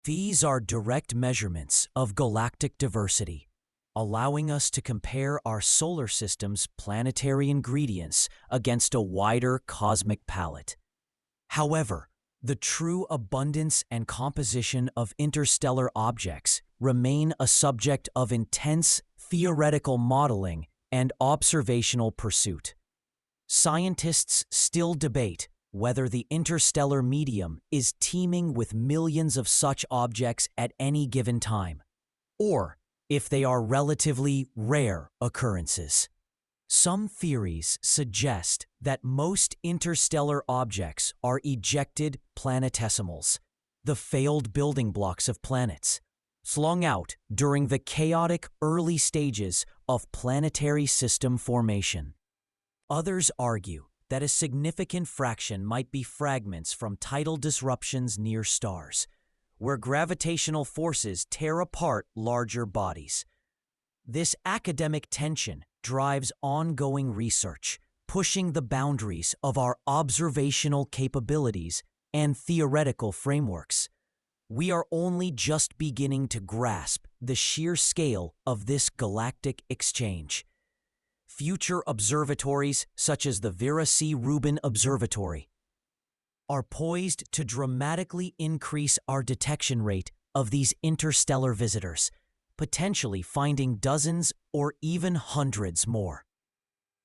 S1: These are direct measurements of galactic diversity, allowing us to compare our solar system's planetary ingredients against a wider cosmic palette. However, the true abundance and composition of interstellar objects remain a subject of intense theoretical modeling and observational pursuit. Scientists still debate whether the interstellar medium is teeming with millions of such objects at any given time, or if they are relatively rare occurrences. Some theories suggest that most interstellar objects are ejected planetesimals, the failed building blocks of planets, flung out during the chaotic early stages of planetary system formation. Others argue that a significant fraction might be fragments from tidal disruptions near stars, where gravitational forces tear apart larger bodies. This academic tension drives ongoing research, pushing the boundaries of our observational capabilities and theoretical frameworks. We are only just beginning to grasp the sheer scale of this galactic exchange. Future observatories, such as the Vera C. Rubin Observatory, are poised to dramatically increase our detection rate of these interstellar visitors, potentially finding dozens or even hundreds more.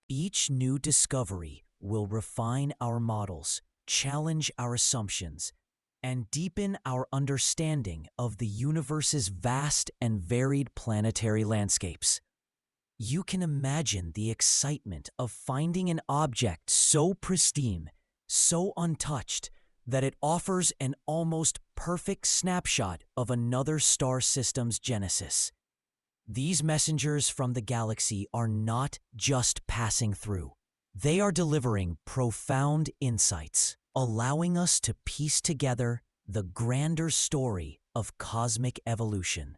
S1: Each new discovery will refine our models, challenge our assumptions, and deepen our understanding of the universe's vast and varied planetary landscapes. You can imagine the excitement of finding an object so pristine, so untouched, that it offers an almost perfect snapshot of another star system's genesis. These messengers from the galaxy are not just passing through. They are delivering profound insights, allowing us to piece together the grander story of cosmic evolution,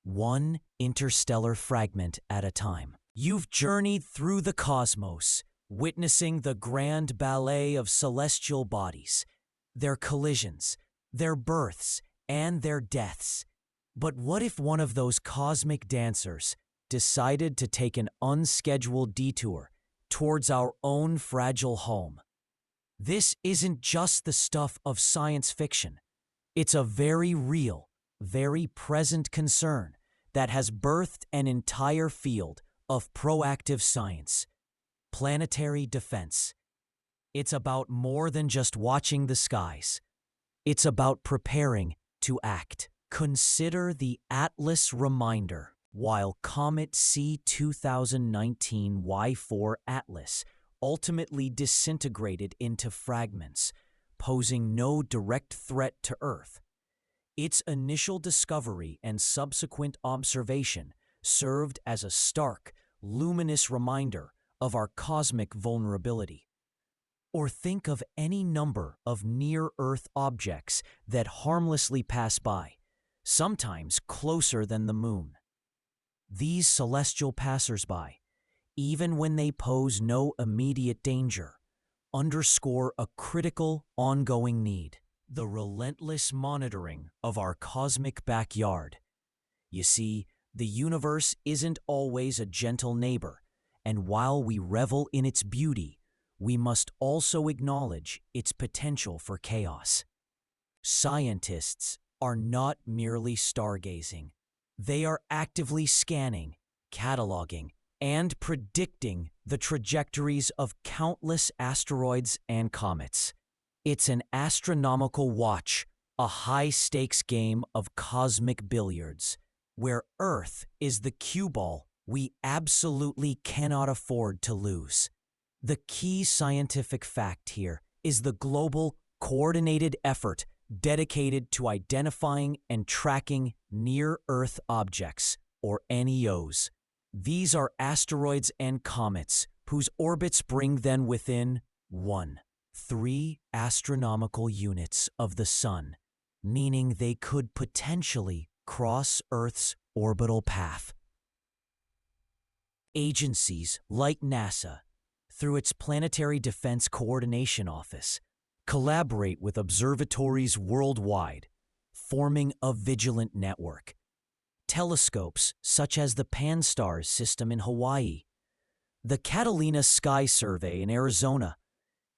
S1: one interstellar fragment at a time. You've journeyed through the cosmos, witnessing the grand ballet of celestial bodies, their collisions, their births, and their deaths. But what if one of those cosmic dancers decided to take an unscheduled detour towards our own fragile home? This isn't just the stuff of science fiction. It's a very real, very present concern that has birthed an entire field of proactive science, planetary defense. It's about more than just watching the skies. It's about preparing to act. Consider the Atlas reminder. While Comet C 2019 Y4 Atlas ultimately disintegrated into fragments, posing no direct threat to Earth, its initial discovery and subsequent observation served as a stark, luminous reminder of our cosmic vulnerability. Or think of any number of near-Earth objects that harmlessly pass by, sometimes closer than the moon. These celestial passers-by, even when they pose no immediate danger, underscore a critical, ongoing need: the relentless monitoring of our cosmic backyard. You see, the universe isn't always a gentle neighbor, and while we revel in its beauty, we must also acknowledge its potential for chaos. Scientists are not merely stargazing. They are actively scanning, cataloging, and predicting the trajectories of countless asteroids and comets. It's an astronomical watch, a high-stakes game of cosmic billiards, where Earth is the cue ball we absolutely cannot afford to lose. The key scientific fact here is the global, coordinated effort dedicated to identifying and tracking near-Earth objects, or NEOs. These are asteroids and comets whose orbits bring them within 3 astronomical units of the Sun, meaning they could potentially cross Earth's orbital path. Agencies like NASA, through its Planetary Defense Coordination Office, collaborate with observatories worldwide, forming a vigilant network. Telescopes such as the Pan-STARRS system in Hawaii, the Catalina Sky Survey in Arizona,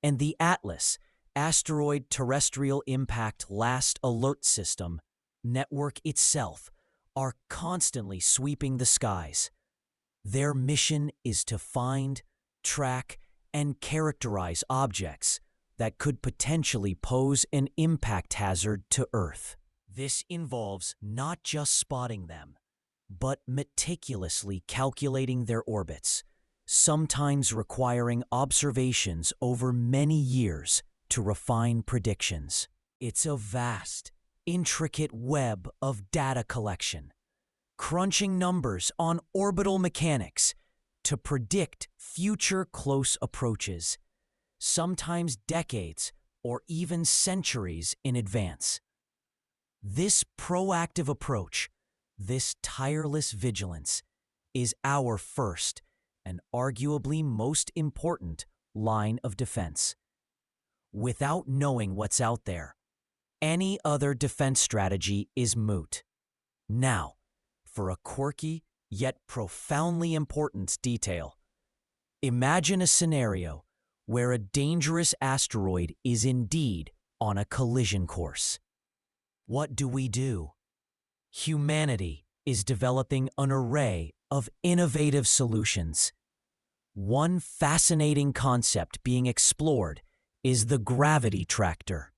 S1: and the ATLAS Asteroid Terrestrial Impact Last Alert System network itself are constantly sweeping the skies. Their mission is to find, track, and characterize objects that could potentially pose an impact hazard to Earth. This involves not just spotting them, but meticulously calculating their orbits, sometimes requiring observations over many years to refine predictions. It's a vast, intricate web of data collection, crunching numbers on orbital mechanics to predict future close approaches, sometimes decades or even centuries in advance. This proactive approach, this tireless vigilance, is our first and arguably most important line of defense. Without knowing what's out there, any other defense strategy is moot. Now, for a quirky yet profoundly important detail. Imagine a scenario where a dangerous asteroid is indeed on a collision course. What do? Humanity is developing an array of innovative solutions. One fascinating concept being explored is the gravity tractor.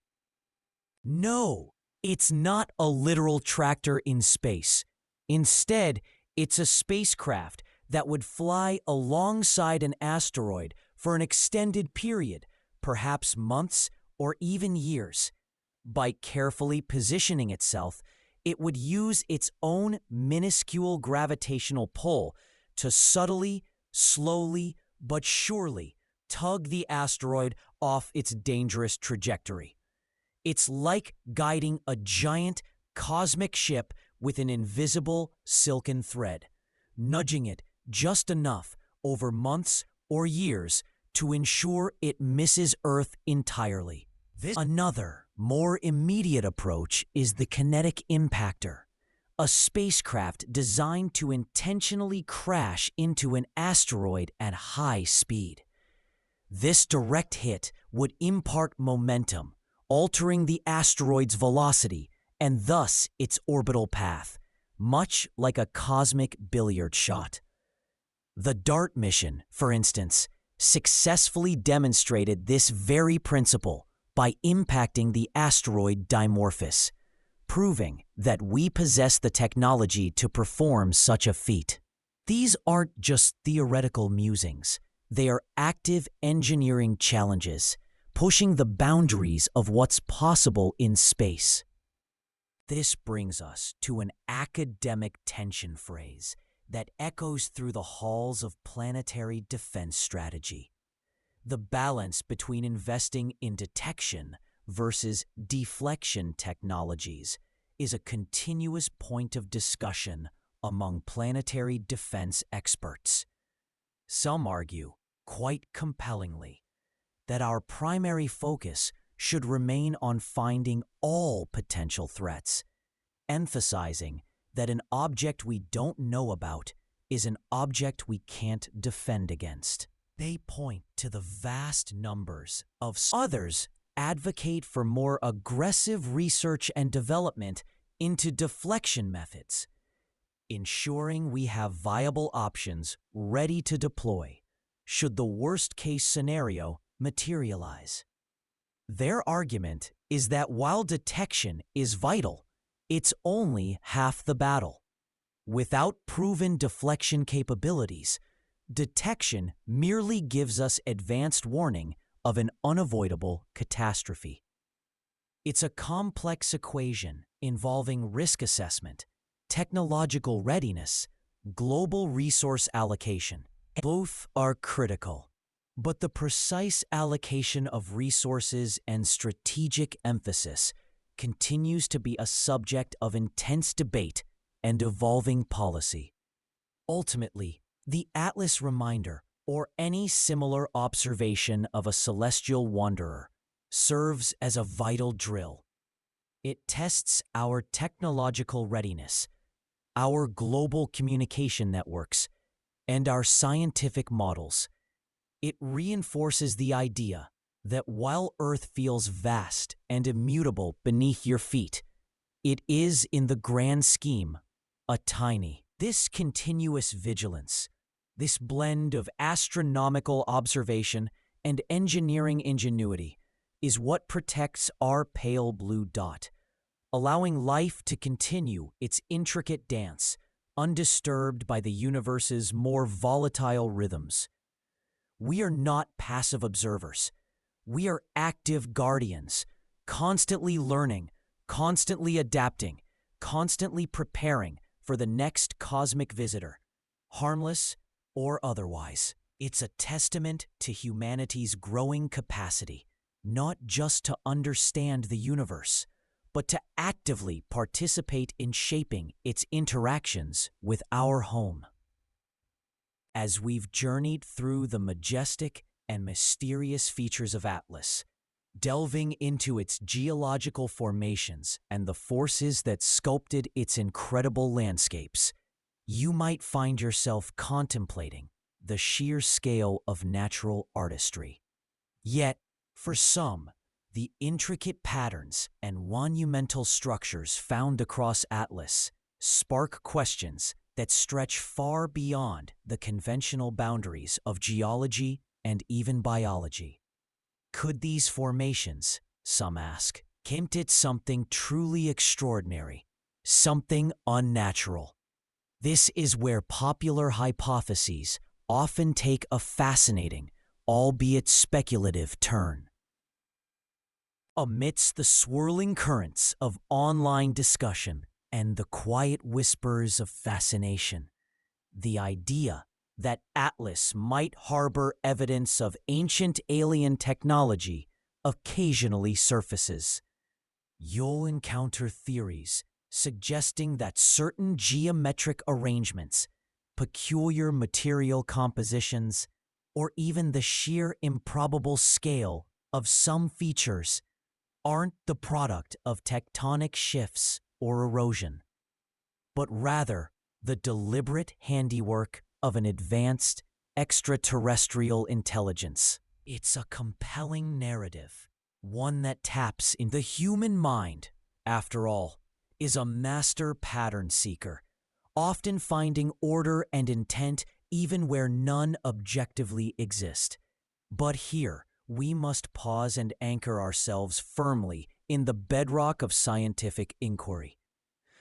S1: No, it's not a literal tractor in space. Instead, it's a spacecraft that would fly alongside an asteroid for an extended period, perhaps months or even years. By carefully positioning itself, it would use its own minuscule gravitational pull to subtly, slowly, but surely tug the asteroid off its dangerous trajectory. It's like guiding a giant cosmic ship with an invisible silken thread, nudging it just enough over months or years to ensure it misses Earth entirely. Another, more immediate approach is the kinetic impactor, a spacecraft designed to intentionally crash into an asteroid at high speed. This direct hit would impart momentum, altering the asteroid's velocity and thus its orbital path, much like a cosmic billiard shot. The DART mission, for instance, successfully demonstrated this very principle by impacting the asteroid Dimorphos, proving that we possess the technology to perform such a feat. These aren't just theoretical musings. They are active engineering challenges, pushing the boundaries of what's possible in space. This brings us to an academic tension phrase that echoes through the halls of planetary defense strategy. The balance between investing in detection versus deflection technologies is a continuous point of discussion among planetary defense experts. Some argue, quite compellingly, that our primary focus should remain on finding all potential threats, emphasizing that an object we don't know about is an object we can't defend against. They point to the vast numbers of others advocate for more aggressive research and development into deflection methods, ensuring we have viable options ready to deploy should the worst-case scenario materialize. Their argument is that while detection is vital, it's only half the battle. Without proven deflection capabilities, detection merely gives us advanced warning of an unavoidable catastrophe. It's a complex equation involving risk assessment, technological readiness, global resource allocation. Both are critical, but the precise allocation of resources and strategic emphasis continues to be a subject of intense debate and evolving policy. Ultimately, the Atlas Reminder, or any similar observation of a celestial wanderer, serves as a vital drill. It tests our technological readiness, our global communication networks, and our scientific models. It reinforces the idea that while Earth feels vast and immutable beneath your feet, it is, in the grand scheme, a tiny. This continuous vigilance, this blend of astronomical observation and engineering ingenuity, is what protects our pale blue dot, allowing life to continue its intricate dance, undisturbed by the universe's more volatile rhythms. We are not passive observers. We are active guardians, constantly learning, constantly adapting, constantly preparing for the next cosmic visitor, harmless or otherwise. It's a testament to humanity's growing capacity, not just to understand the universe, but to actively participate in shaping its interactions with our home. As we've journeyed through the majestic and mysterious features of Atlas, delving into its geological formations and the forces that sculpted its incredible landscapes. You might find yourself contemplating the sheer scale of natural artistry. Yet, for some, the intricate patterns and monumental structures found across Atlas spark questions that stretch far beyond the conventional boundaries of geology and even biology. Could these formations, some ask, hint at something truly extraordinary, something unnatural? This is where popular hypotheses often take a fascinating, albeit speculative, turn. Amidst the swirling currents of online discussion and the quiet whispers of fascination, the idea that Atlas might harbor evidence of ancient alien technology occasionally surfaces. You'll encounter theories suggesting that certain geometric arrangements, peculiar material compositions, or even the sheer improbable scale of some features aren't the product of tectonic shifts or erosion, but rather the deliberate handiwork of an advanced extraterrestrial intelligence. It's a compelling narrative, one that taps into the human mind. After all, is a master pattern seeker, often finding order and intent even where none objectively exist. But here, we must pause and anchor ourselves firmly in the bedrock of scientific inquiry.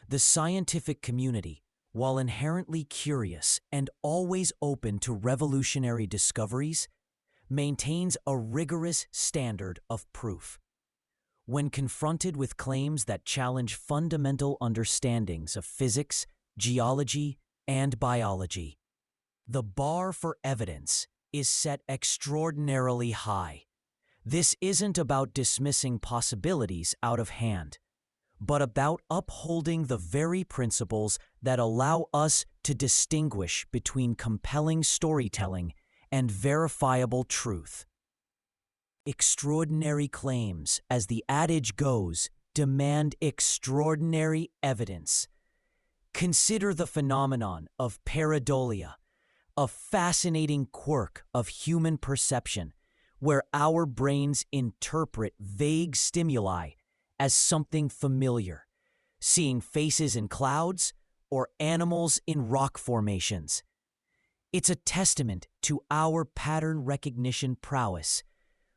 S1: The scientific community, while inherently curious and always open to revolutionary discoveries, maintains a rigorous standard of proof. When confronted with claims that challenge fundamental understandings of physics, geology, and biology, the bar for evidence is set extraordinarily high. This isn't about dismissing possibilities out of hand, but about upholding the very principles that allow us to distinguish between compelling storytelling and verifiable truth. Extraordinary claims, as the adage goes, demand extraordinary evidence. Consider the phenomenon of pareidolia, a fascinating quirk of human perception where our brains interpret vague stimuli as something familiar, seeing faces in clouds or animals in rock formations. It's a testament to our pattern recognition prowess,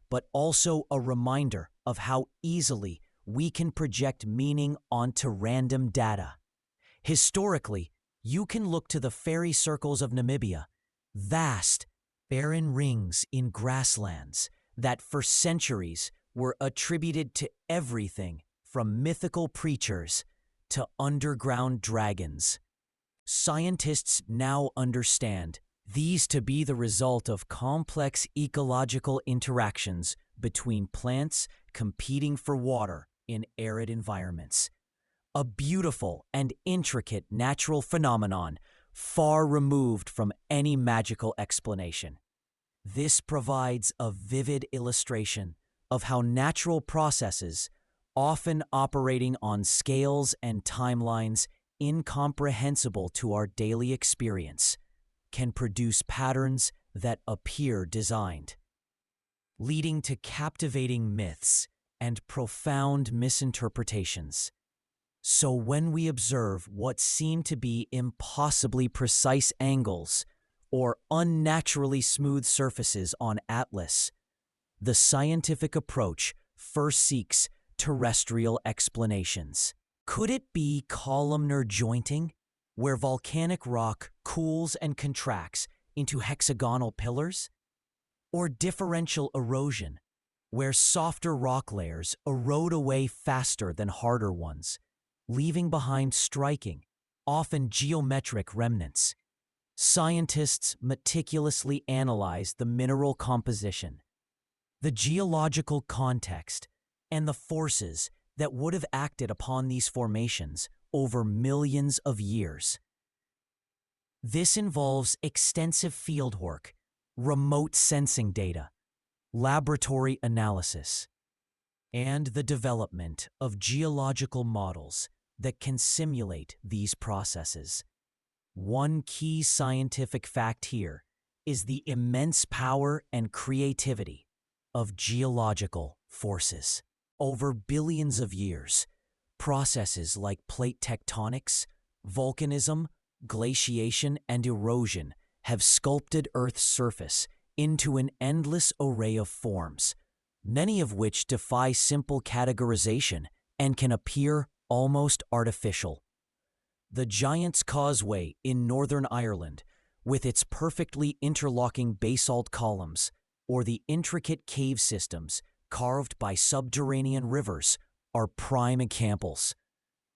S1: but also a reminder of how easily we can project meaning onto random data. Historically, you can look to the fairy circles of Namibia, vast, barren rings in grasslands that for centuries were attributed to everything from mythical preachers to underground dragons. Scientists now understand these to be the result of complex ecological interactions between plants competing for water in arid environments. A beautiful and intricate natural phenomenon far removed from any magical explanation. This provides a vivid illustration of how natural processes, often operating on scales and timelines incomprehensible to our daily experience, can produce patterns that appear designed, leading to captivating myths and profound misinterpretations. So when we observe what seem to be impossibly precise angles or unnaturally smooth surfaces on Atlas, the scientific approach first seeks terrestrial explanations. Could it be columnar jointing, where volcanic rock cools and contracts into hexagonal pillars? Or differential erosion, where softer rock layers erode away faster than harder ones, leaving behind striking, often geometric remnants? Scientists meticulously analyze the mineral composition, the geological context, and the forces that would have acted upon these formations over millions of years. This involves extensive fieldwork, remote sensing data, laboratory analysis, and the development of geological models that can simulate these processes. One key scientific fact here is the immense power and creativity of geological forces. Over billions of years, processes like plate tectonics, volcanism, glaciation, and erosion have sculpted Earth's surface into an endless array of forms, many of which defy simple categorization and can appear almost artificial. The Giant's Causeway in Northern Ireland, with its perfectly interlocking basalt columns, or the intricate cave systems carved by subterranean rivers, are prime examples.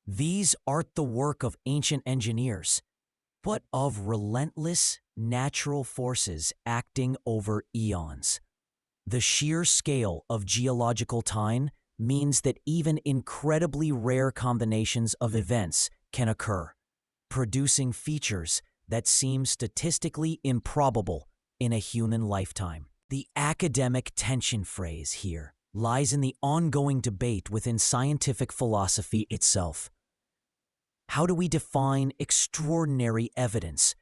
S1: These aren't the work of ancient engineers, but of relentless natural forces acting over eons. The sheer scale of geological time means that even incredibly rare combinations of events can occur, producing features that seem statistically improbable in a human lifetime. The academic tension phrase here lies in the ongoing debate within scientific philosophy itself. How do we define extraordinary evidence,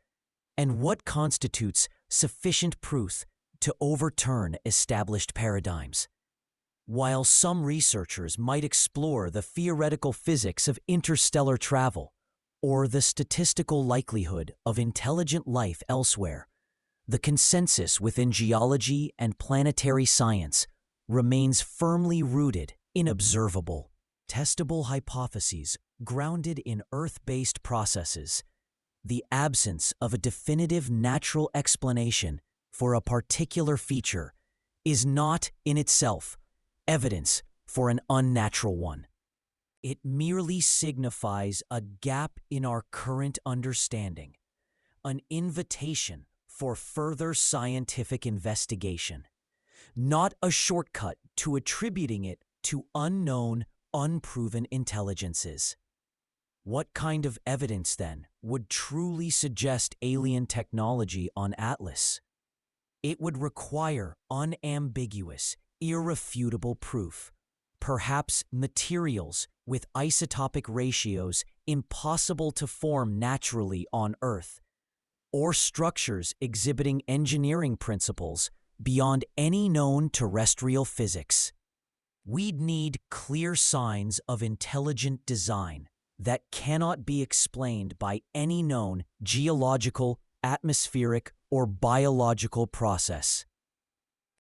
S1: and what constitutes sufficient proof to overturn established paradigms? While some researchers might explore the theoretical physics of interstellar travel or the statistical likelihood of intelligent life elsewhere, the consensus within geology and planetary science remains firmly rooted in observable, testable hypotheses grounded in Earth-based processes. The absence of a definitive natural explanation for a particular feature is not, in itself, evidence for an unnatural one. It merely signifies a gap in our current understanding, an invitation for further scientific investigation, not a shortcut to attributing it to unknown, unproven intelligences. What kind of evidence, then, would truly suggest alien technology on Atlas? It would require unambiguous, irrefutable proof, perhaps materials with isotopic ratios impossible to form naturally on Earth, or structures exhibiting engineering principles beyond any known terrestrial physics. We'd need clear signs of intelligent design that cannot be explained by any known geological, atmospheric, or biological process.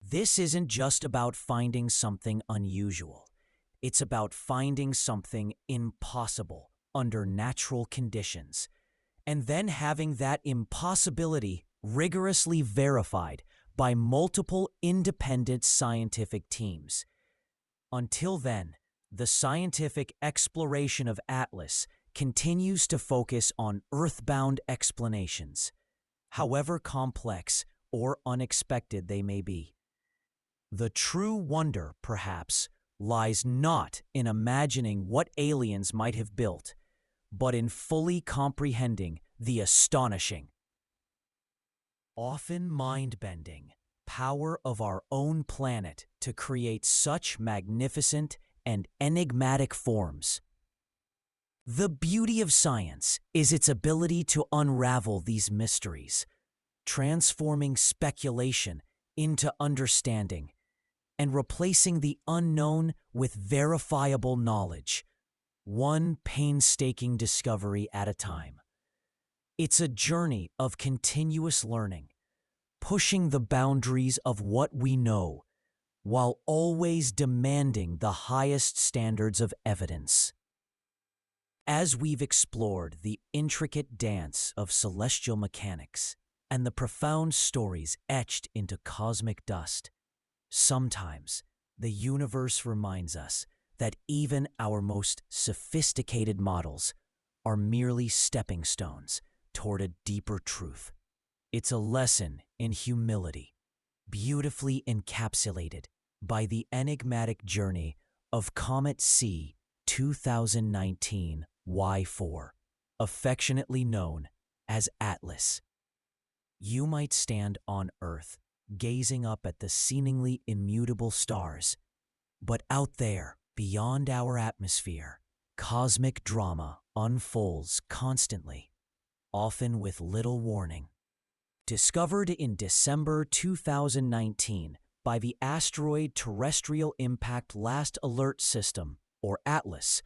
S1: This isn't just about finding something unusual. It's about finding something impossible under natural conditions, and then having that impossibility rigorously verified by multiple independent scientific teams. Until then, the scientific exploration of Atlas continues to focus on earthbound explanations, however complex or unexpected they may be. The true wonder, perhaps, lies not in imagining what aliens might have built, but in fully comprehending the astonishing, often mind-bending, power of our own planet to create such magnificent and enigmatic forms. The beauty of science is its ability to unravel these mysteries, transforming speculation into understanding and replacing the unknown with verifiable knowledge, one painstaking discovery at a time. It's a journey of continuous learning, pushing the boundaries of what we know, while always demanding the highest standards of evidence. As we've explored the intricate dance of celestial mechanics and the profound stories etched into cosmic dust, sometimes the universe reminds us that even our most sophisticated models are merely stepping stones toward a deeper truth. It's a lesson in humility, beautifully encapsulated by the enigmatic journey of Comet C 2019 Y4, affectionately known as Atlas. You might stand on Earth, gazing up at the seemingly immutable stars. But out there, beyond our atmosphere, cosmic drama unfolds constantly, often with little warning. Discovered in December 2019 by the Asteroid Terrestrial Impact Last Alert System, or ATLAS,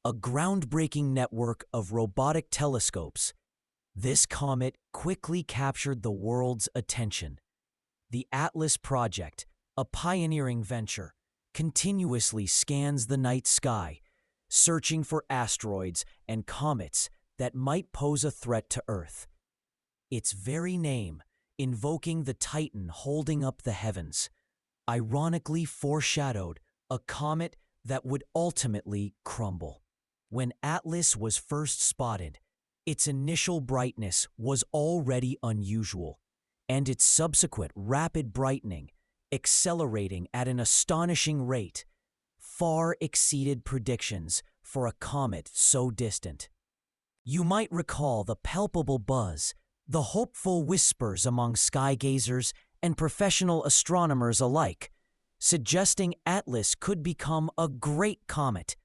S1: a groundbreaking network of robotic telescopes, this comet quickly captured the world's attention. The ATLAS project, a pioneering venture, continuously scans the night sky, searching for asteroids and comets that might pose a threat to Earth. Its very name, invoking the Titan holding up the heavens, ironically foreshadowed a comet that would ultimately crumble. When ATLAS was first spotted, its initial brightness was already unusual, and its subsequent rapid brightening, accelerating at an astonishing rate, far exceeded predictions for a comet so distant. You might recall the palpable buzz, the hopeful whispers among skygazers and professional astronomers alike, suggesting ATLAS could become a great comet,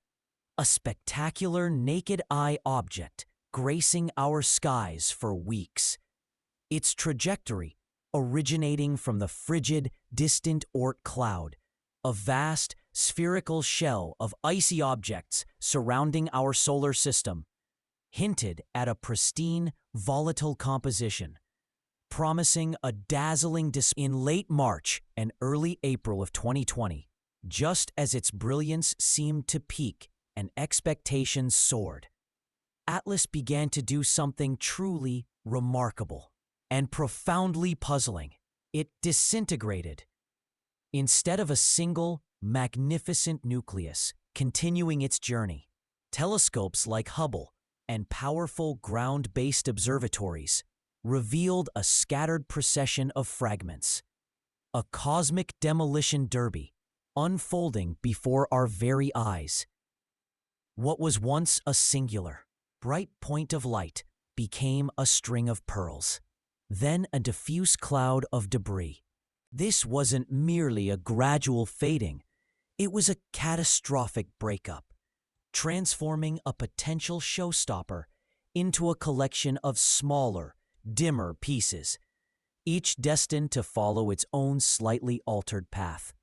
S1: a spectacular naked-eye object gracing our skies for weeks. Its trajectory, originating from the frigid, distant Oort cloud, a vast, spherical shell of icy objects surrounding our solar system, hinted at a pristine, volatile composition, promising a dazzling display. In late March and early April of 2020, just as its brilliance seemed to peak and expectations soared, ATLAS began to do something truly remarkable and profoundly puzzling. It disintegrated. Instead of a single, magnificent nucleus continuing its journey, telescopes like Hubble and powerful ground-based observatories revealed a scattered procession of fragments, a cosmic demolition derby unfolding before our very eyes. What was once a singular, bright point of light became a string of pearls, then a diffuse cloud of debris. This wasn't merely a gradual fading, it was a catastrophic breakup, transforming a potential showstopper into a collection of smaller, dimmer pieces, each destined to follow its own slightly altered path.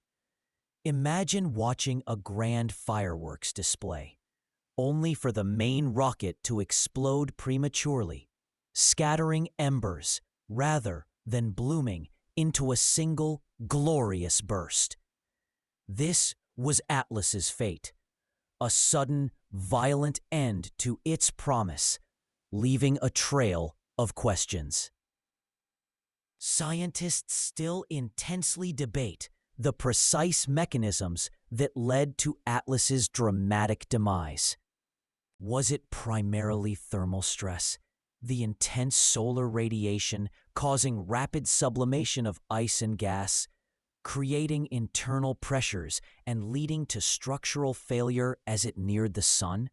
S1: Imagine watching a grand fireworks display, only for the main rocket to explode prematurely, scattering embers rather than blooming into a single glorious burst. This was ATLAS's fate, a sudden, violent end to its promise, leaving a trail of questions. Scientists still intensely debate the precise mechanisms that led to ATLAS's dramatic demise. Was it primarily thermal stress, the intense solar radiation causing rapid sublimation of ice and gas, creating internal pressures and leading to structural failure as it neared the sun?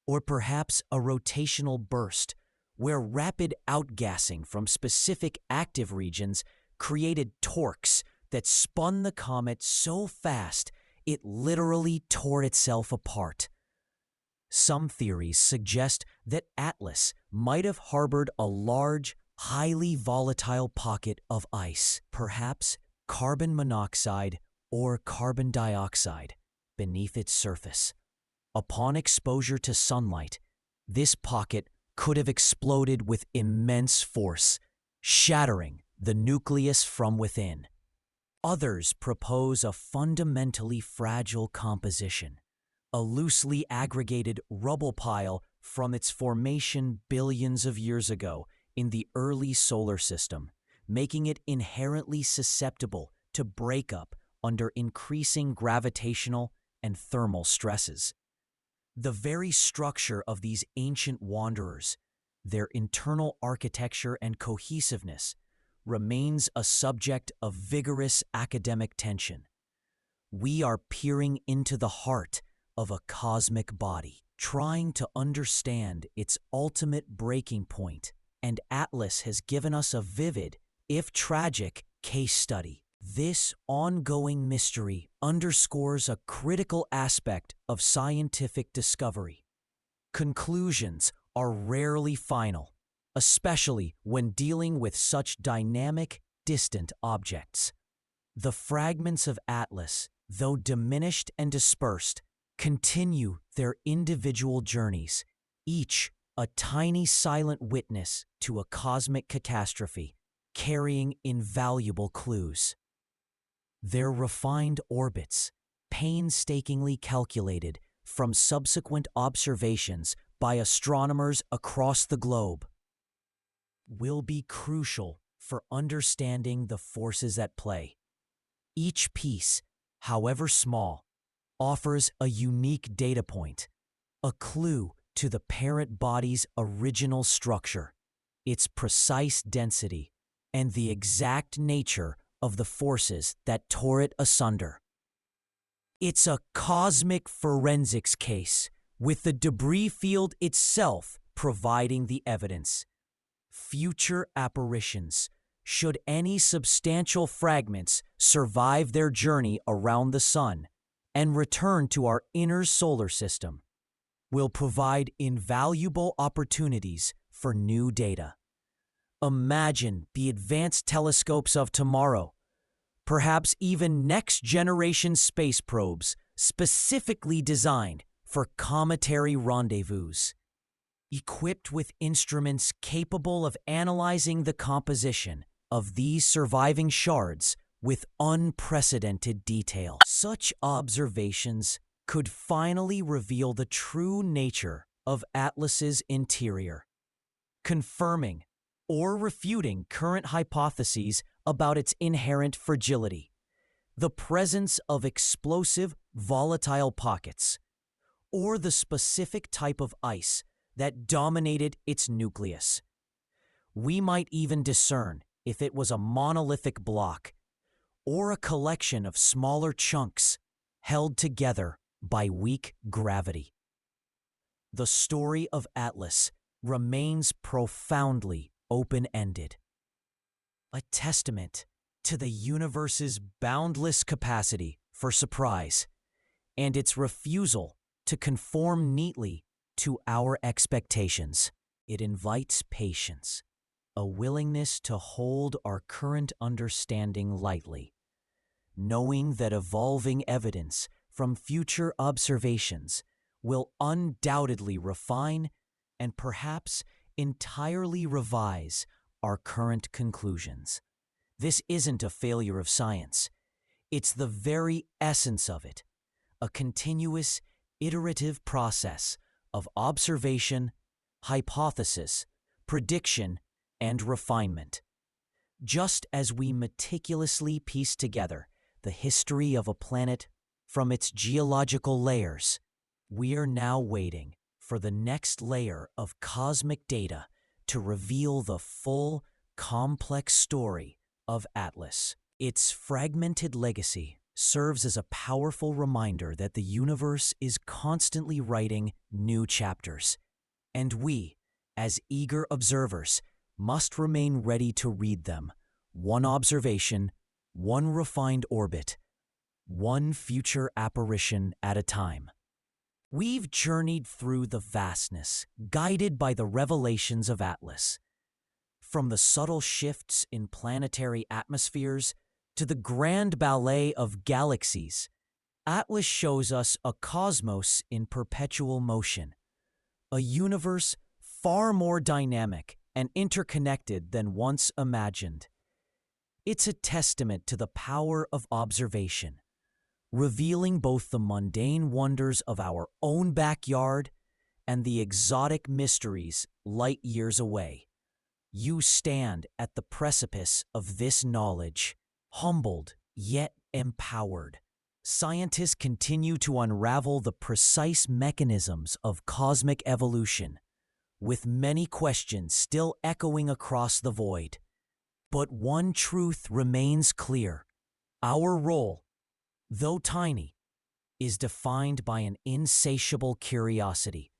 S1: Or perhaps a rotational burst, where rapid outgassing from specific active regions created torques that spun the comet so fast it literally tore itself apart? Some theories suggest that ATLAS might have harbored a large, highly volatile pocket of ice, perhaps carbon monoxide or carbon dioxide, beneath its surface. Upon exposure to sunlight, this pocket could have exploded with immense force, shattering the nucleus from within. Others propose a fundamentally fragile composition, a loosely aggregated rubble pile from its formation billions of years ago in the early solar system, making it inherently susceptible to breakup under increasing gravitational and thermal stresses. The very structure of these ancient wanderers, their internal architecture and cohesiveness, remains a subject of vigorous academic tension. We are peering into the heart of a cosmic body, trying to understand its ultimate breaking point, and ATLAS has given us a vivid, if tragic, case study. This ongoing mystery underscores a critical aspect of scientific discovery. Conclusions are rarely final, especially when dealing with such dynamic, distant objects. The fragments of Atlas, though diminished and dispersed, continue their individual journeys, each a tiny silent witness to a cosmic catastrophe, carrying invaluable clues. Their refined orbits, painstakingly calculated from subsequent observations by astronomers across the globe, will be crucial for understanding the forces at play. Each piece, however small, offers a unique data point, a clue to the parent body's original structure, its precise density, and the exact nature of the forces that tore it asunder. It's a cosmic forensics case, with the debris field itself providing the evidence. Future apparitions, should any substantial fragments survive their journey around the Sun and return to our inner solar system, will provide invaluable opportunities for new data. Imagine the advanced telescopes of tomorrow, perhaps even next-generation space probes specifically designed for cometary rendezvous, equipped with instruments capable of analyzing the composition of these surviving shards with unprecedented detail. Such observations could finally reveal the true nature of Atlas's interior, confirming or refuting current hypotheses about its inherent fragility, the presence of explosive, volatile pockets, or the specific type of ice that dominated its nucleus. We might even discern if it was a monolithic block or a collection of smaller chunks held together by weak gravity. The story of Atlas remains profoundly open-ended, a testament to the universe's boundless capacity for surprise and its refusal to conform neatly to our expectations. It invites patience, a willingness to hold our current understanding lightly, knowing that evolving evidence from future observations will undoubtedly refine and perhaps entirely revise our current conclusions. This isn't a failure of science. It's the very essence of it, a continuous, iterative process of observation, hypothesis, prediction, and refinement. Just as we meticulously piece together the history of a planet from its geological layers, we are now waiting for the next layer of cosmic data to reveal the full, complex story of Atlas. Its fragmented legacy serves as a powerful reminder that the universe is constantly writing new chapters, and we, as eager observers, must remain ready to read them, one observation, one refined orbit, one future apparition at a time. We've journeyed through the vastness, guided by the revelations of Atlas. From the subtle shifts in planetary atmospheres to the grand ballet of galaxies, Atlas shows us a cosmos in perpetual motion, a universe far more dynamic and interconnected than once imagined. It's a testament to the power of observation, revealing both the mundane wonders of our own backyard and the exotic mysteries light years away. You stand at the precipice of this knowledge, humbled yet empowered. Scientists continue to unravel the precise mechanisms of cosmic evolution, with many questions still echoing across the void. But one truth remains clear. Our role, though tiny, is defined by an insatiable curiosity,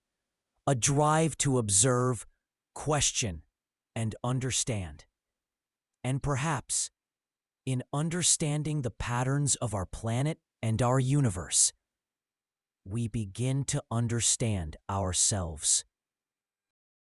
S1: a drive to observe, question, and understand. And perhaps, In understanding the patterns of our planet and our universe, we begin to understand ourselves.